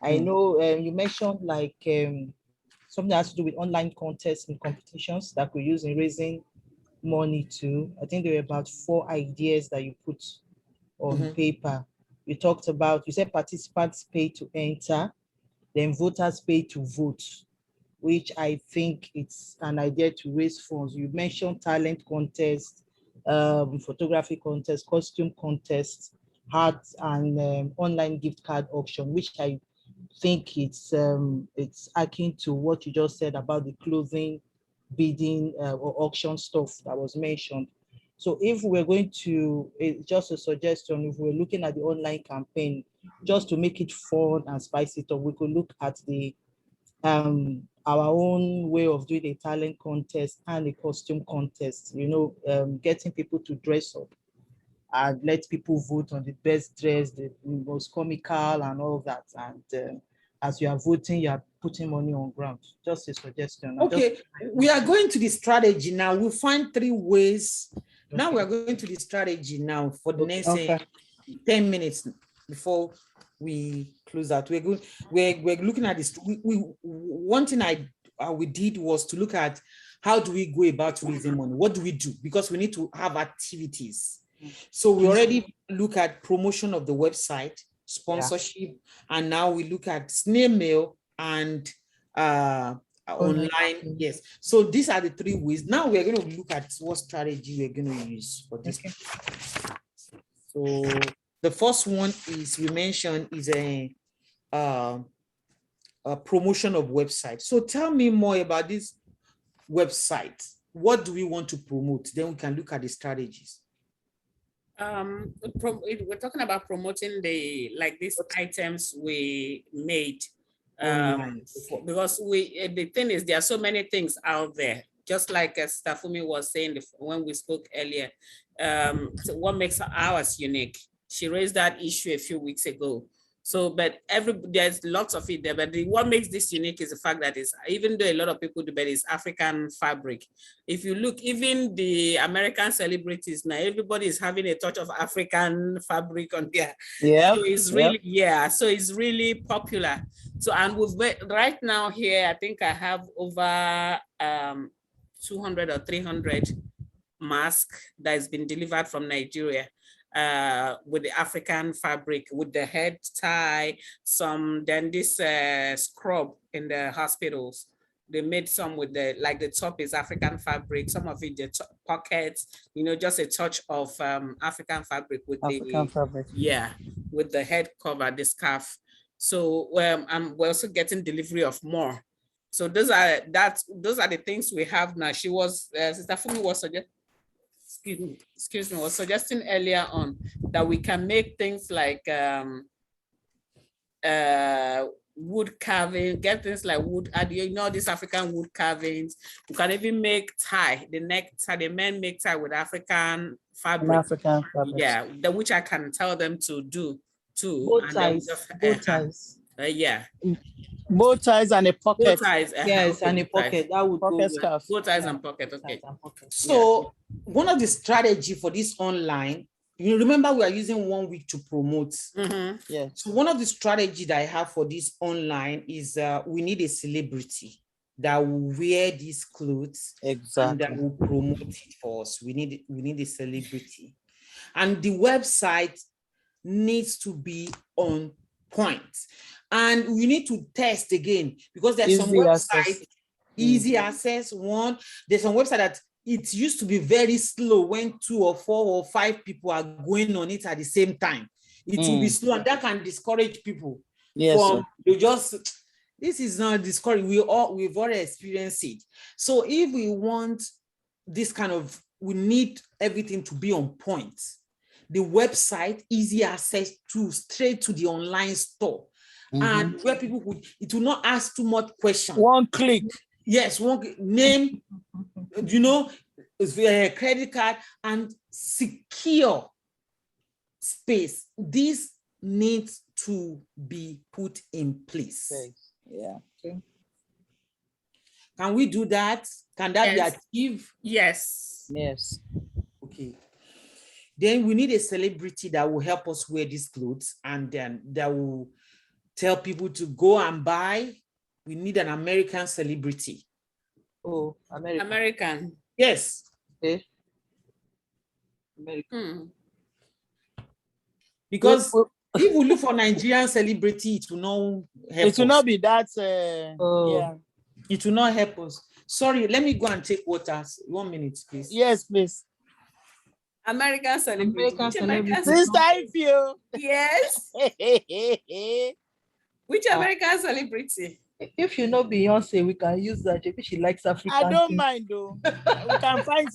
I know you mentioned like something that has to do with online contests and competitions that we use in raising money too. I think there were about 4 ideas that you put on paper. You talked about, you said participants pay to enter, then voters pay to vote, which I think it's an idea to raise funds. You mentioned talent contest, photography contest, costume contest, art, and online gift card auction, which I think it's akin to what you just said about the clothing bidding or auction stuff that was mentioned. So if we're going to, just a suggestion, if we're looking at the online campaign, just to make it fun and spice it up, we could look at the our own way of doing a talent contest and a costume contest, getting people to dress up and let people vote on the best dress, the most comical and all that. And as you are voting, you are putting money on ground. Just a suggestion. Okay, we are going to the strategy now. We'll find 3 ways. Now we are going to the strategy now for the next 10 minutes before we close out. We're looking at this. One thing we did was to look at how do we go about raising money? What do we do? Because we need to have activities. So we already look at promotion of the website, sponsorship, and now we look at snail mail and online. Yes. So these are the 3 ways. Now we're going to look at what strategy we're going to use for this. So the first one is we mentioned is a promotion of website. So tell me more about this website. What do we want to promote? Then we can look at the strategies. We're talking about promoting these items we made. Because the thing is, there are so many things out there. Just like Stafumi was saying when we spoke earlier, so what makes ours unique? She raised that issue a few weeks ago. So, but there's lots of it there. But what makes this unique is the fact that even though a lot of people do, but it's African fabric. If you look, even the American celebrities now, everybody is having a touch of African fabric on there. Yeah. So it's really, so it's really popular. So, and right now here, I think I have over 200 or 300 masks that has been delivered from Nigeria. With the African fabric, with the head tie, then this scrub in the hospitals. They made some with the top is African fabric, some of it the pockets, just a touch of African fabric with fabric. Yeah, with the head cover, the scarf. So we're also getting delivery of more. So those are the things we have now. Sister Fumi was was suggesting earlier on that we can make things like wood carving, get things like wood, these African wood carvings. We can even make tie, the men make tie with African fabric. Yeah, which I can tell them to do too. Bow ties. Bow ties and a pocket. Bow ties, yes, and a pocket. That would pocket go scarf. Bow ties and pocket. Okay. So one of the strategy for this online, you remember we are using 1 week to promote. Yeah. So one of the strategy that I have for this online is we need a celebrity that will wear these clothes and that will promote it for us. We need a celebrity, and the website needs to be on point. And we need to test again, because there's some websites, easy access one. There's some website that it used to be very slow when 2 or 4 or 5 people are going on it at the same time. It will be slow, and that can discourage people. Yes, this is not discouraging. We've already experienced it. So if we want this kind of, we need everything to be on point. The website, easy access to straight to the online store. And where people it will not ask too much questions. 1 click. Yes, name, credit card, and secure space. This needs to be put in place. Yeah. Okay. Can we do that? Can that be achieved? Yes. Yes. Okay. Then we need a celebrity that will help us wear these clothes, and then that will tell people to go and buy. We need an American celebrity. Oh, American. Yes. Okay. Because If we look for Nigerian celebrity, it will not help It will not us. be that. Oh. Yeah. It will not help us. Sorry, let me go and take water. 1 minute, please. Yes, please. American celebrity. American Which American celebrity. Sister, I feel. Yes. Which American celebrity? If you know Beyonce, we can use that. Maybe she likes African. I don't things. mind though. We can find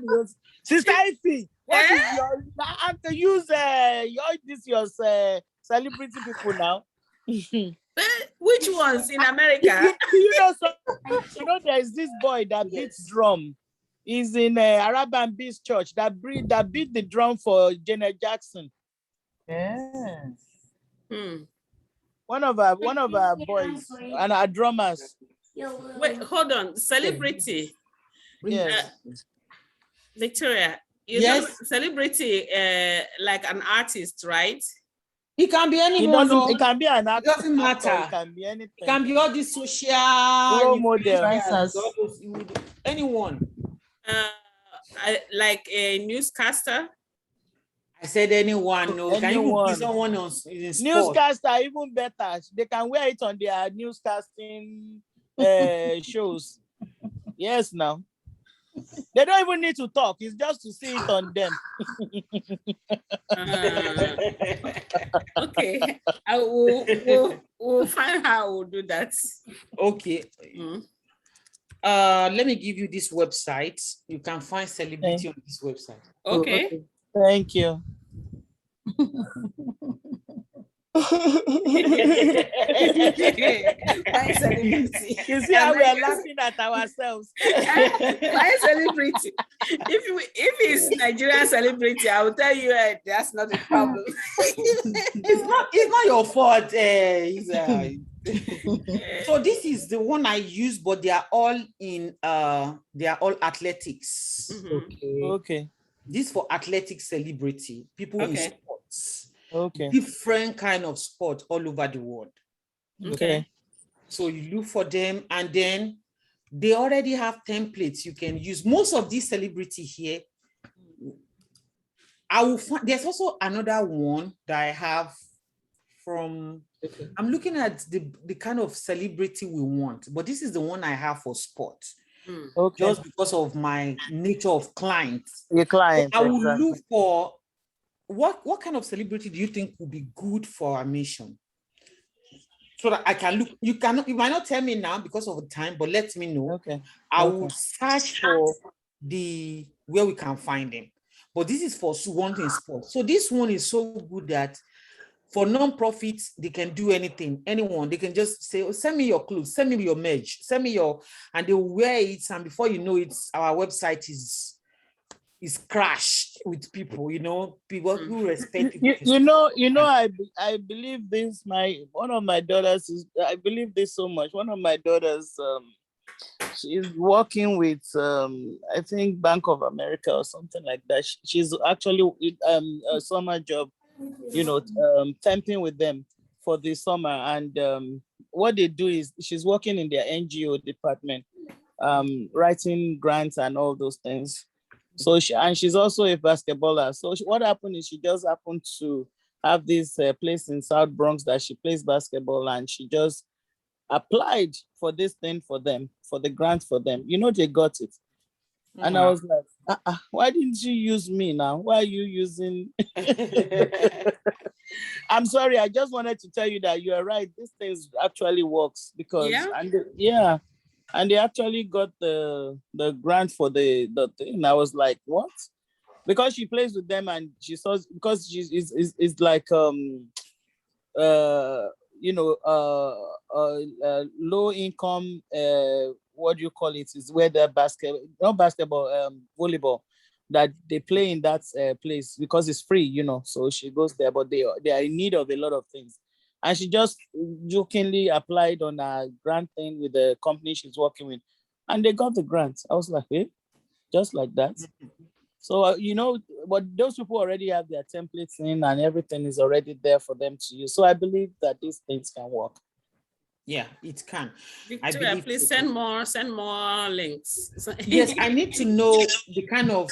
those. Sister Ify, what is your I have to use your celebrity people now? Which ones in America? You know there's this boy that beats drum. He's in Arabian Beast Church that beat the drum for Janet Jackson. Yes. One of our boys and our drummers. Wait, hold on. Celebrity. Yes. Victoria, you Yes. know celebrity like an artist, right? It can be anyone. It can be an actor. It doesn't matter. It can be anything. It can be all these social role model. Anyone. Like a newscaster. I said anyone. No, can you be someone else in sport? Newscaster, even better. They can wear it on their newscasting shows. Yes, now. They don't even need to talk. It's just to see it on them. Okay. We'll find how we'll do that. Okay. Let me give you this website. You can find celebrity on this website. Okay. Thank you. Why celebrity? You see how we are laughing at ourselves. Why celebrity? If it's Nigerian celebrity, I will tell you that's not a problem. It's not your fault. So this is the one I use, but they are all athletics. Okay. This for athletic celebrity, people in sports. Okay. Different kind of sport all over the world. Okay. So you look for them, and then they already have templates you can use. Most of these celebrity here, I will find. There's also another one that I have from. I'm looking at the kind of celebrity we want, but this is the one I have for sport. Okay. Just because of my nature of clients. Your clients. So I will look for what kind of celebrity do you think would be good for our mission? So that I can look. You might not tell me now because of the time, but let me know. Okay. I will search for where we can find them. But this is for one thing sport. So this one is so good that for non-profits, they can do anything. Anyone, they can just say, oh, send me your clothes, send me your merch, send me and they wear it. And before you know it, our website is crashed with people, people who respect people. I believe this. One of my daughters I believe this so much. One of my daughters, she's working with I think Bank of America or something like that. She's actually a summer job, temping with them for the summer. And what they do is she's working in their NGO department, writing grants and all those things. So she's also a basketballer. So what happened is she just happened to have this place in South Bronx that she plays basketball, and she just applied for this thing for them, for the grant for them. They got it. And I was like, why didn't you use me now? Why are you using? I'm sorry. I just wanted to tell you that you are right. This thing actually works because, and they actually got the grant for the thing. I was like, what? Because she plays with them and she saw, because she's like low income, what do you call it, is where the volleyball, that they play in that place because it's free, so she goes there, but they are in need of a lot of things. And she just jokingly applied on a grant thing with the company she's working with, and they got the grant. I was like, hey, just like that. So, but those people already have their templates in and everything is already there for them to use. So I believe that these things can work. Yeah, it can. Victoria, please send more links. Yes, I need to know the kind of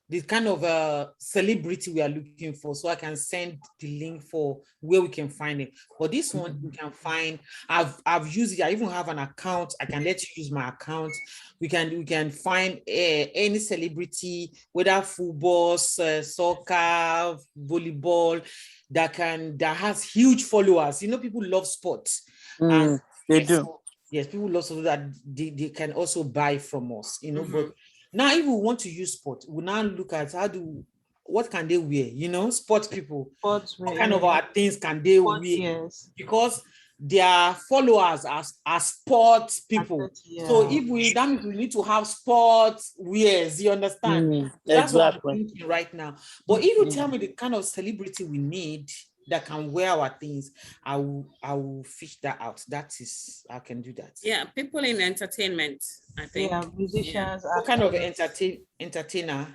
the kind of celebrity we are looking for, so I can send the link for where we can find it. But this one we can find. I've used it. I even have an account. I can let you use my account. We can find any celebrity, whether football, soccer, volleyball, that has huge followers. You know, people love sports. And They yes, do. yes, people love so that they can also buy from us, you know. But now if we want to use sport, we now look at what can they wear, you know, sports people. What kind of our things can they wear? Yes. Because their followers are sports people. So if that means we need to have sports wears, you understand? That's what I'm thinking right now. But if you tell me the kind of celebrity we need that can wear our things, I will fish that out. I can do that. Yeah, people in entertainment, I think. Yeah, musicians. What kind of entertainer?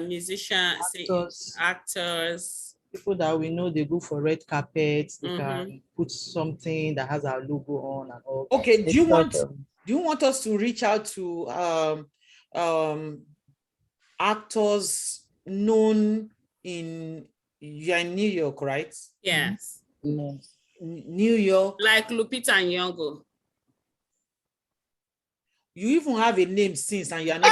Musicians, actors. People that we know, they go for red carpets. They can put something that has our logo on and all. Okay, do you want us to reach out to actors known you're in New York, right? Yes. New York. Like Lupita Nyong'o. You even have a name since, and you're not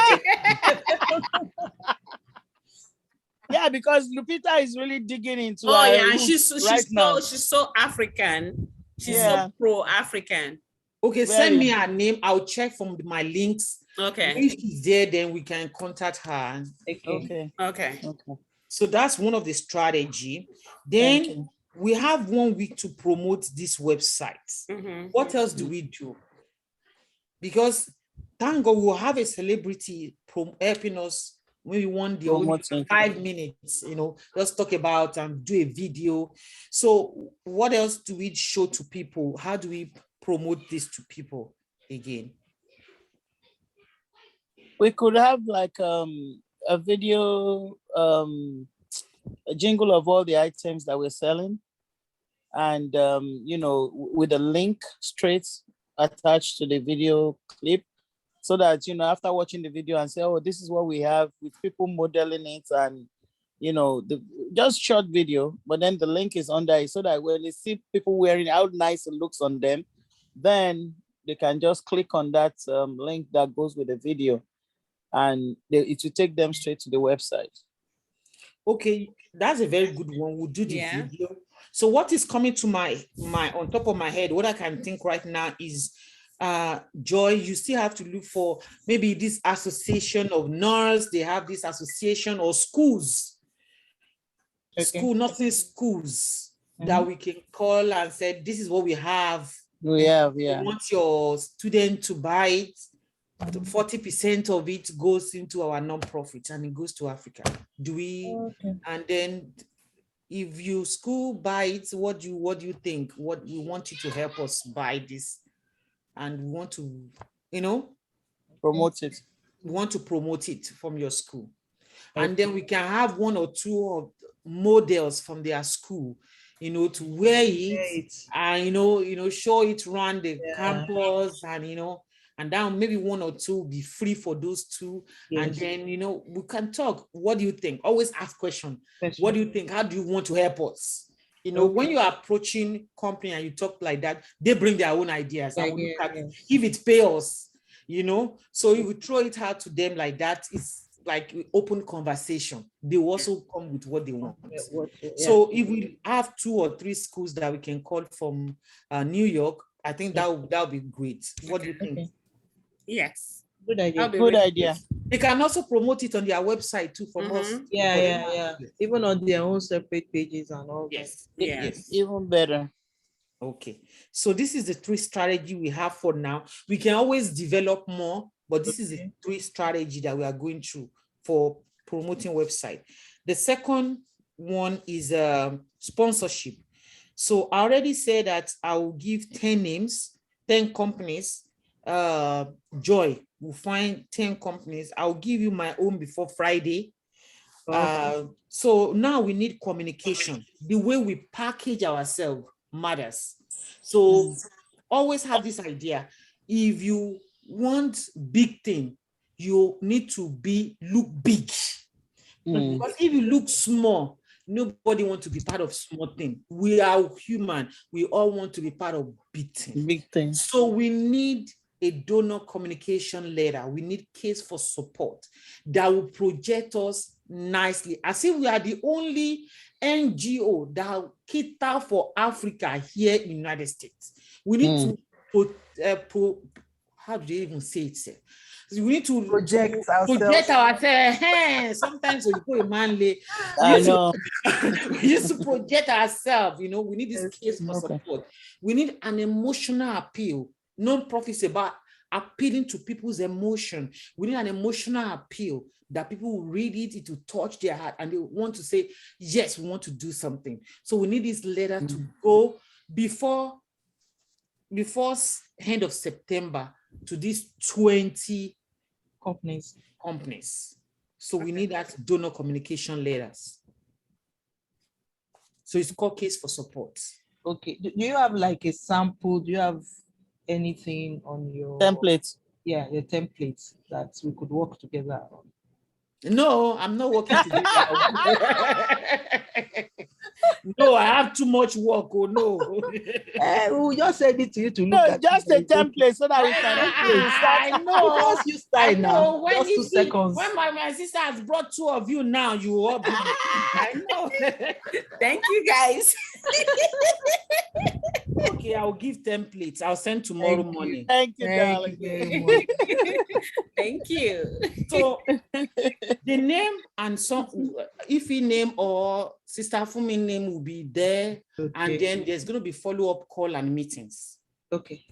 Yeah, because Lupita is really digging into and she's so African. She's so pro-African. Okay, send me her name. I'll check from my links. Okay. If she's there, then we can contact her. Okay. So that's one of the strategy. Then we have 1 week to promote this website. What else do we do? Because thank God we'll have a celebrity helping us when we want the 5 minutes, you know, let's talk about and do a video. So what else do we show to people? How do we promote this to people again? We could have like a video, a jingle of all the items that we're selling, and you know, with a link straight attached to the video clip, so that, you know, after watching the video and say, oh, this is what we have, with people modeling it, and, you know, just short video, but then the link is under it, so that when they see people wearing how nice it looks on them, then they can just click on that link that goes with the video, and it will take them straight to the website. Okay, that's a very good one. We'll do the video. So what is coming to my on top of my head, what I can think right now is, Joy, you still have to look for maybe this association of nurses. They have this association, or schools, nursing schools that we can call and say, this is what we have. We want your student to buy it. 40% of it goes into our nonprofit and it goes to Africa. And then if your school buys, what do you think? What we want you to help us buy this, and we want to, you know, promote it. We want to promote it from your school. And then we can have 1 or 2 of models from their school, you know, to wear it and, you know, show it around the campus, and, you know, and then maybe 1 or 2 be free for those 2. And then, you know, we can talk. What do you think? Always ask questions. What do you think? How do you want to help us? You know, when you are approaching company and you talk like that, they bring their own ideas. And we look at if it pays us, you know. So if we throw it out to them like that, it's like open conversation. They also come with what they want. So if we have 2 or 3 schools that we can call from New York, I think that would be great. What do you think? Yes. Good idea. Good idea. They can also promote it on their website too from us. Even on their own separate pages and all. Yes. Even better. Okay. So this is the 3 strategy we have for now. We can always develop more, but this is the 3 strategy that we are going through for promoting website. The second one is sponsorship. So I already said that I will give 10 names, 10 companies. Joy will find 10 companies. I'll give you my own before Friday. So now we need communication. The way we package ourselves matters. So always have this idea. If you want big thing, you need to look big. Because if you look small, nobody wants to be part of small thing. We are human. We all want to be part of big thing. Big thing. So we need a donor communication letter. We need case for support that will project us nicely, as if we are the only NGO that cater for Africa here in the United States. We need to how do you even say it, sir? We need to Project ourselves. Sometimes when you put a man lay, I know. we used to project ourselves. We need this case for support. We need an emotional appeal. Non-profit is about appealing to people's emotion. We need an emotional appeal that people will read it, it will touch their heart, and they want to say, yes, we want to do something. So we need this letter to go before end of September to these 20 companies. So we need that donor communication letters. So it's called case for support. Okay. Do you have like a sample? Do you have anything on your templates? Yeah, your templates that we could work together on. No, I'm not working together. No, I have too much work. Oh no. We just send it to you to look No, at. just a template so that we can. I know. Just use time now. When Just 2 seconds. When my sister has brought 2 of you now, you all be. I know. Thank you, guys. Okay, I'll give templates. I'll send tomorrow morning. Thank you, darling. Very much. Thank you. So the name and some Ify name or Sister Fumi name will be there, and then there's going to be follow-up call and meetings. Okay.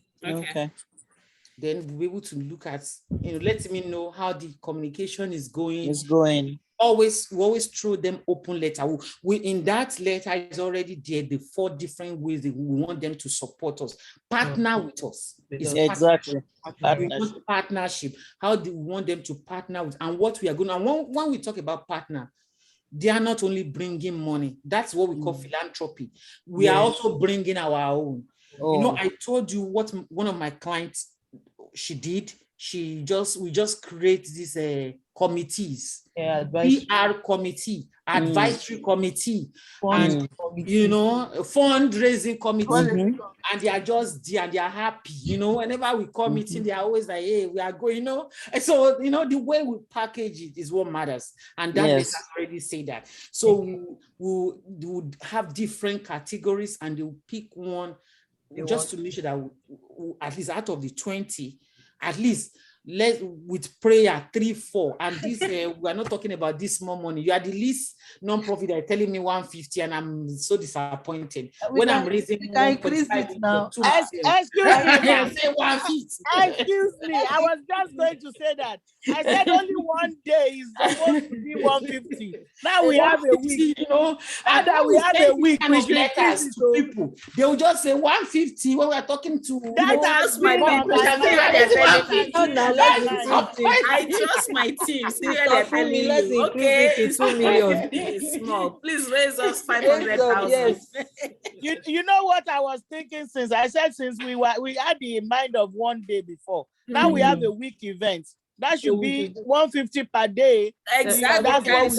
Then we'll be able to look at, let me know how the communication is going. We always throw them open letter. We in that letter is already there the 4 different ways that we want them to support us, partner with us. Exactly. Partnership. How do we want them to partner with, and what we are going to, and when we talk about partner, they are not only bringing money. That's what we call philanthropy. We are also bringing our own. I told you what one of my clients she did. We just create these committees. PR committee, advisory committee, and fundraising committee. And they are just there and they are happy. Whenever we call meeting, they are always like, hey, we are going, And so, the way we package it is what matters. And that has already said that. So we would have different categories and they'll pick one just to make sure that at least out of the 20, at least with prayer 3, 4, and this we are not talking about this small money. You are the least non-profit that are telling me 150, and I'm so disappointed when I'm raising. Can increase it now. Excuse me. I was just going to say that. I said only one day is supposed to be 150. Now we have a week. And that we have a week. We should letters to people. They will just say 150 when we are talking to. That's my people. I trust my team. Okay, it's 2 million. It's small. Please raise us 500,000. Yes. You know what I was thinking since I said since we had the mind of one day before. Now we have a week event. That should be 150 per day. Exactly. That's what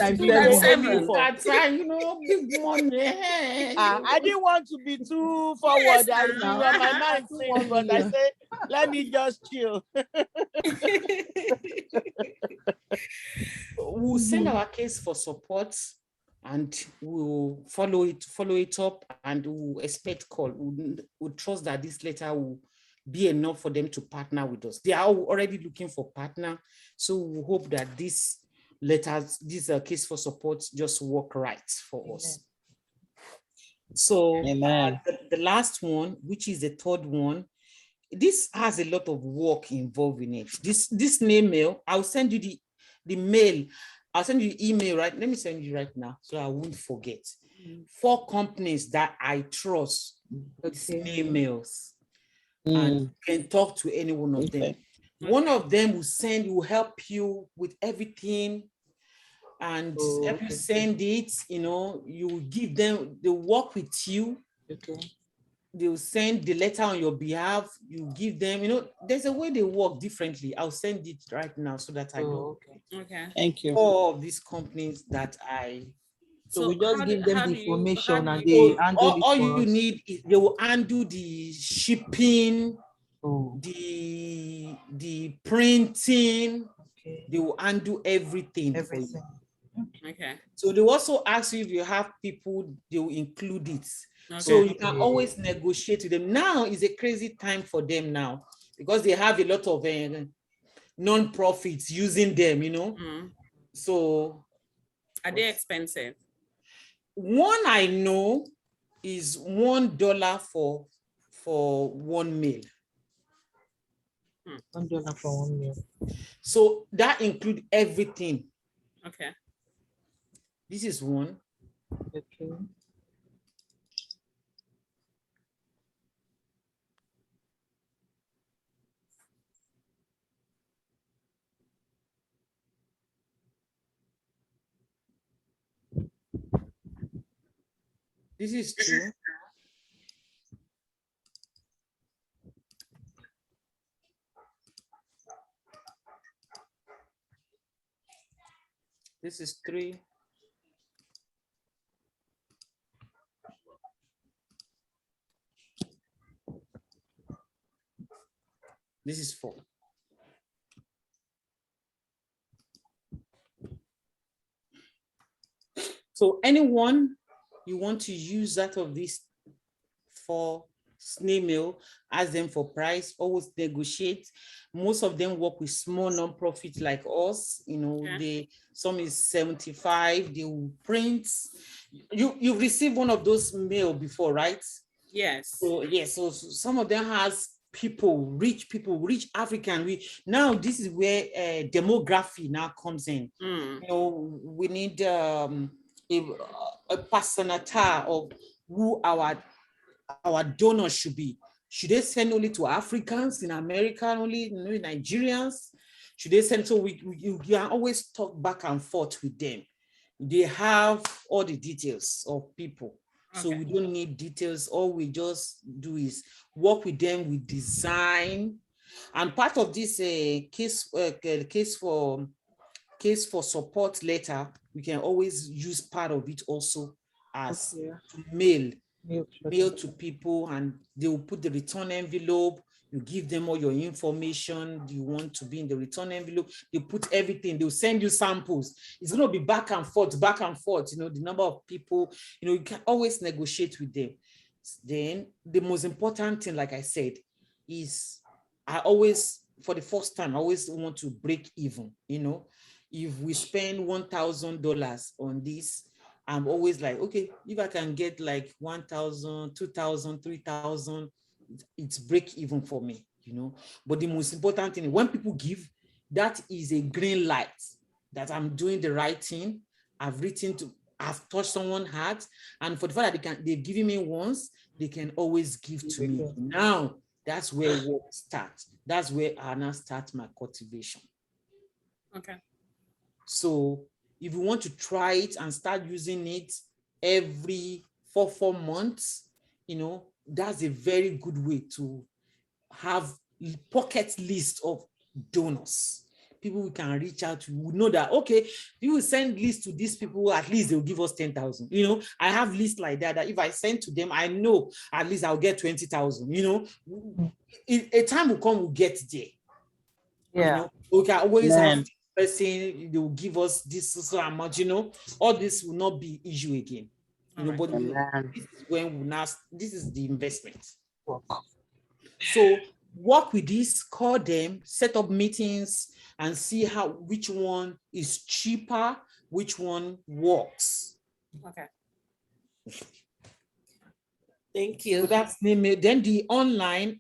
big money. I didn't want to be too forward. Yes, My mind saying, but I said, let me just chill. We'll send our case for support and we'll follow it up, and we'll expect call. We'll trust that this letter will be enough for them to partner with us. They are already looking for partner, so we hope that this case for support just work right for us. So the last one, which is the 3rd one, this has a lot of work involved in it. This Snail Mail, I'll send you the mail. I'll send you the email, right? Let me send you right now so I won't forget. 4 companies that I trust, Snail Mails, and can talk to any one of them. One of them will help you with everything, and if you send it, you give them, they work with you. they'll send the letter on your behalf. You give them, there's a way they work differently. I'll send it right now so that I know. Okay. Thank you. All of these companies that So we just give them the information and they so handle it all for you us. need is they will undo the shipping, Oh, the printing, okay. they will undo everything for you. Everything. Okay. So they will also ask you if you have people, they will include it. Okay. So you can always negotiate with them. Now is a crazy time for them now because they have a lot of non-profits using them, So are they expensive? One I know is $1 for one meal. $1 for one meal. So that includes everything. Okay. This is one. Okay. This is two. This is three. This is four. So anyone you want to use out of this for Snail Mail, ask them for price, always negotiate. Most of them work with small non-profits like us, some is 75, they will print. You've received one of those mail before, right? Yes. So yes, so some of them has rich African. Now this is where demography now comes in. We need a personata of who our donors should be. Should they send only to Africans in America, only Nigerians? Should they send? So you can always talk back and forth with them. They have all the details of people. Okay. So we don't need details. All we just do is work with them with design. And part of this case for support letter, we can always use part of it also as mail to people, and they will put the return envelope. You give them all your information you want to be in the return envelope. They put everything. They'll send you samples. It's going to be back and forth. The number of people, you can always negotiate with them. Then the most important thing, like I said, is for the first time, I always want to break even. If we spend $1,000 on this, I'm always like, okay, if I can get like 1,000, 2,000, 3,000, it's break even for me, But the most important thing, when people give, that is a green light that I'm doing the right thing. I've touched someone's heart, and for the fact that they've given me once, they can always give to me. Now, that's where work starts. That's where I now start my cultivation. Okay. So if you want to try it and start using it every 4 months, that's a very good way to have pocket list of donors. People we can reach out to, we know that, okay, you will send lists to these people, at least they'll give us 10,000. I have lists like that if I send to them, I know at least I'll get 20,000. A time will come, we'll get there. Yeah. We can always have person, they will give us this so amount, all this will not be issue again. But this is when this is the investment. So work with this, call them, set up meetings, and see which one is cheaper, which one works. Okay. Thank you. So that's then the online.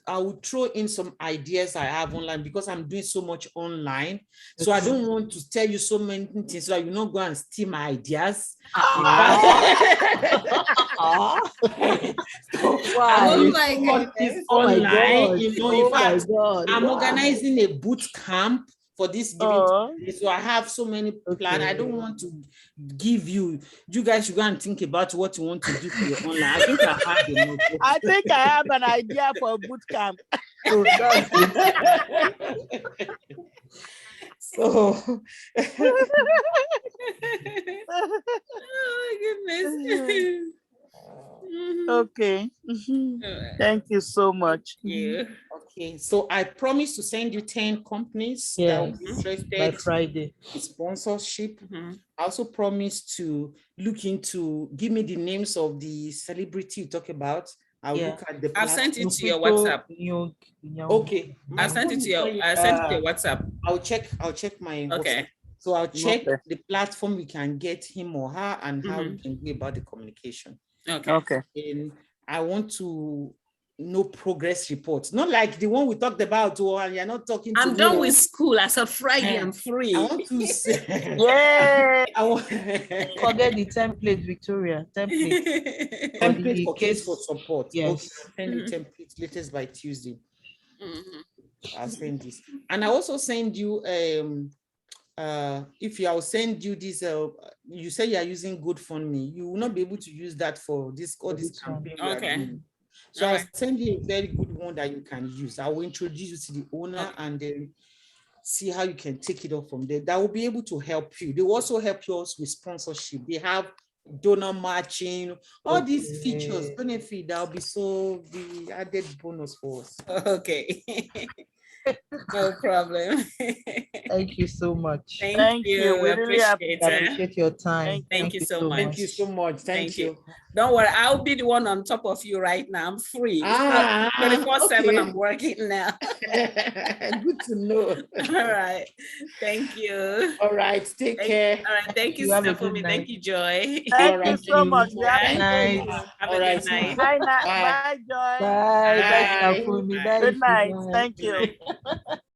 I will throw in some ideas I have online because I'm doing so much online. So I don't want to tell you so many things so that you not go and steal my ideas. Online. I'm organizing a boot camp for this giving. Oh, So I have so many plans. I don't want to give you. You guys should go and think about what you want to do for your online. I think I have enough. I think I have an idea for a boot camp. So that's it. So Oh goodness. Okay. Thank you so much. Yeah. okay, so I promise to send you 10 companies that will be Yes, interested by Friday. in sponsorship. Mhm. I also promise to look into, give me the names of the celebrity you talk about. I'll Yeah. look at the I've sent it to your Lupito WhatsApp. Nyong. Okay. I sent it to your WhatsApp. I'll check my Okay. WhatsApp. So I'll check Okay. the platform we can get him or her and how we Mhm. can go about the communication. Okay. Okay. And I want to know progress reports, not like the one we talked about, and you're not talking to I'm me. done with school. As of Friday, I'm free. I want to say, Yay! I want Forget the template, Victoria. Template. template for case- case for support. Yes. Okay, send the template latest by Tuesday. Mhm. I'll send this, and I also send you if I'll send you this, you say you are using GoFundMe, you will not be able to use that for this all this this one. campaign we are Okay. doing. So All I'll right. send you a very good one that you can use. I will introduce you to the owner Okay. and then see how you can take it off from there. That will be able to help you. They will also help you with sponsorship. They have donor matching, all these features, Okay. benefit that will be so the added bonus for us. Okay. No problem. Thank you so much. Thank you. We really Appreciate I it. appreciate your time. Thank you so much. Thank you so much. Thank you. Don't worry, I'll be the one on top of you right now. I'm free. 24/7, okay. I'm working now. Good to know. All right. Thank you. All right. Take care. All right. Thank you, You have a Stephanie. good Thank night. you, Joy. Thank All you right. so much. We Bye. appreciate Night. you. Have All a right. good night. Bye, Bye. Bye, Joy. Bye. Bye, Bye. Nafumi. Bye. Bye. Good night. Bye. Thank Good you. night.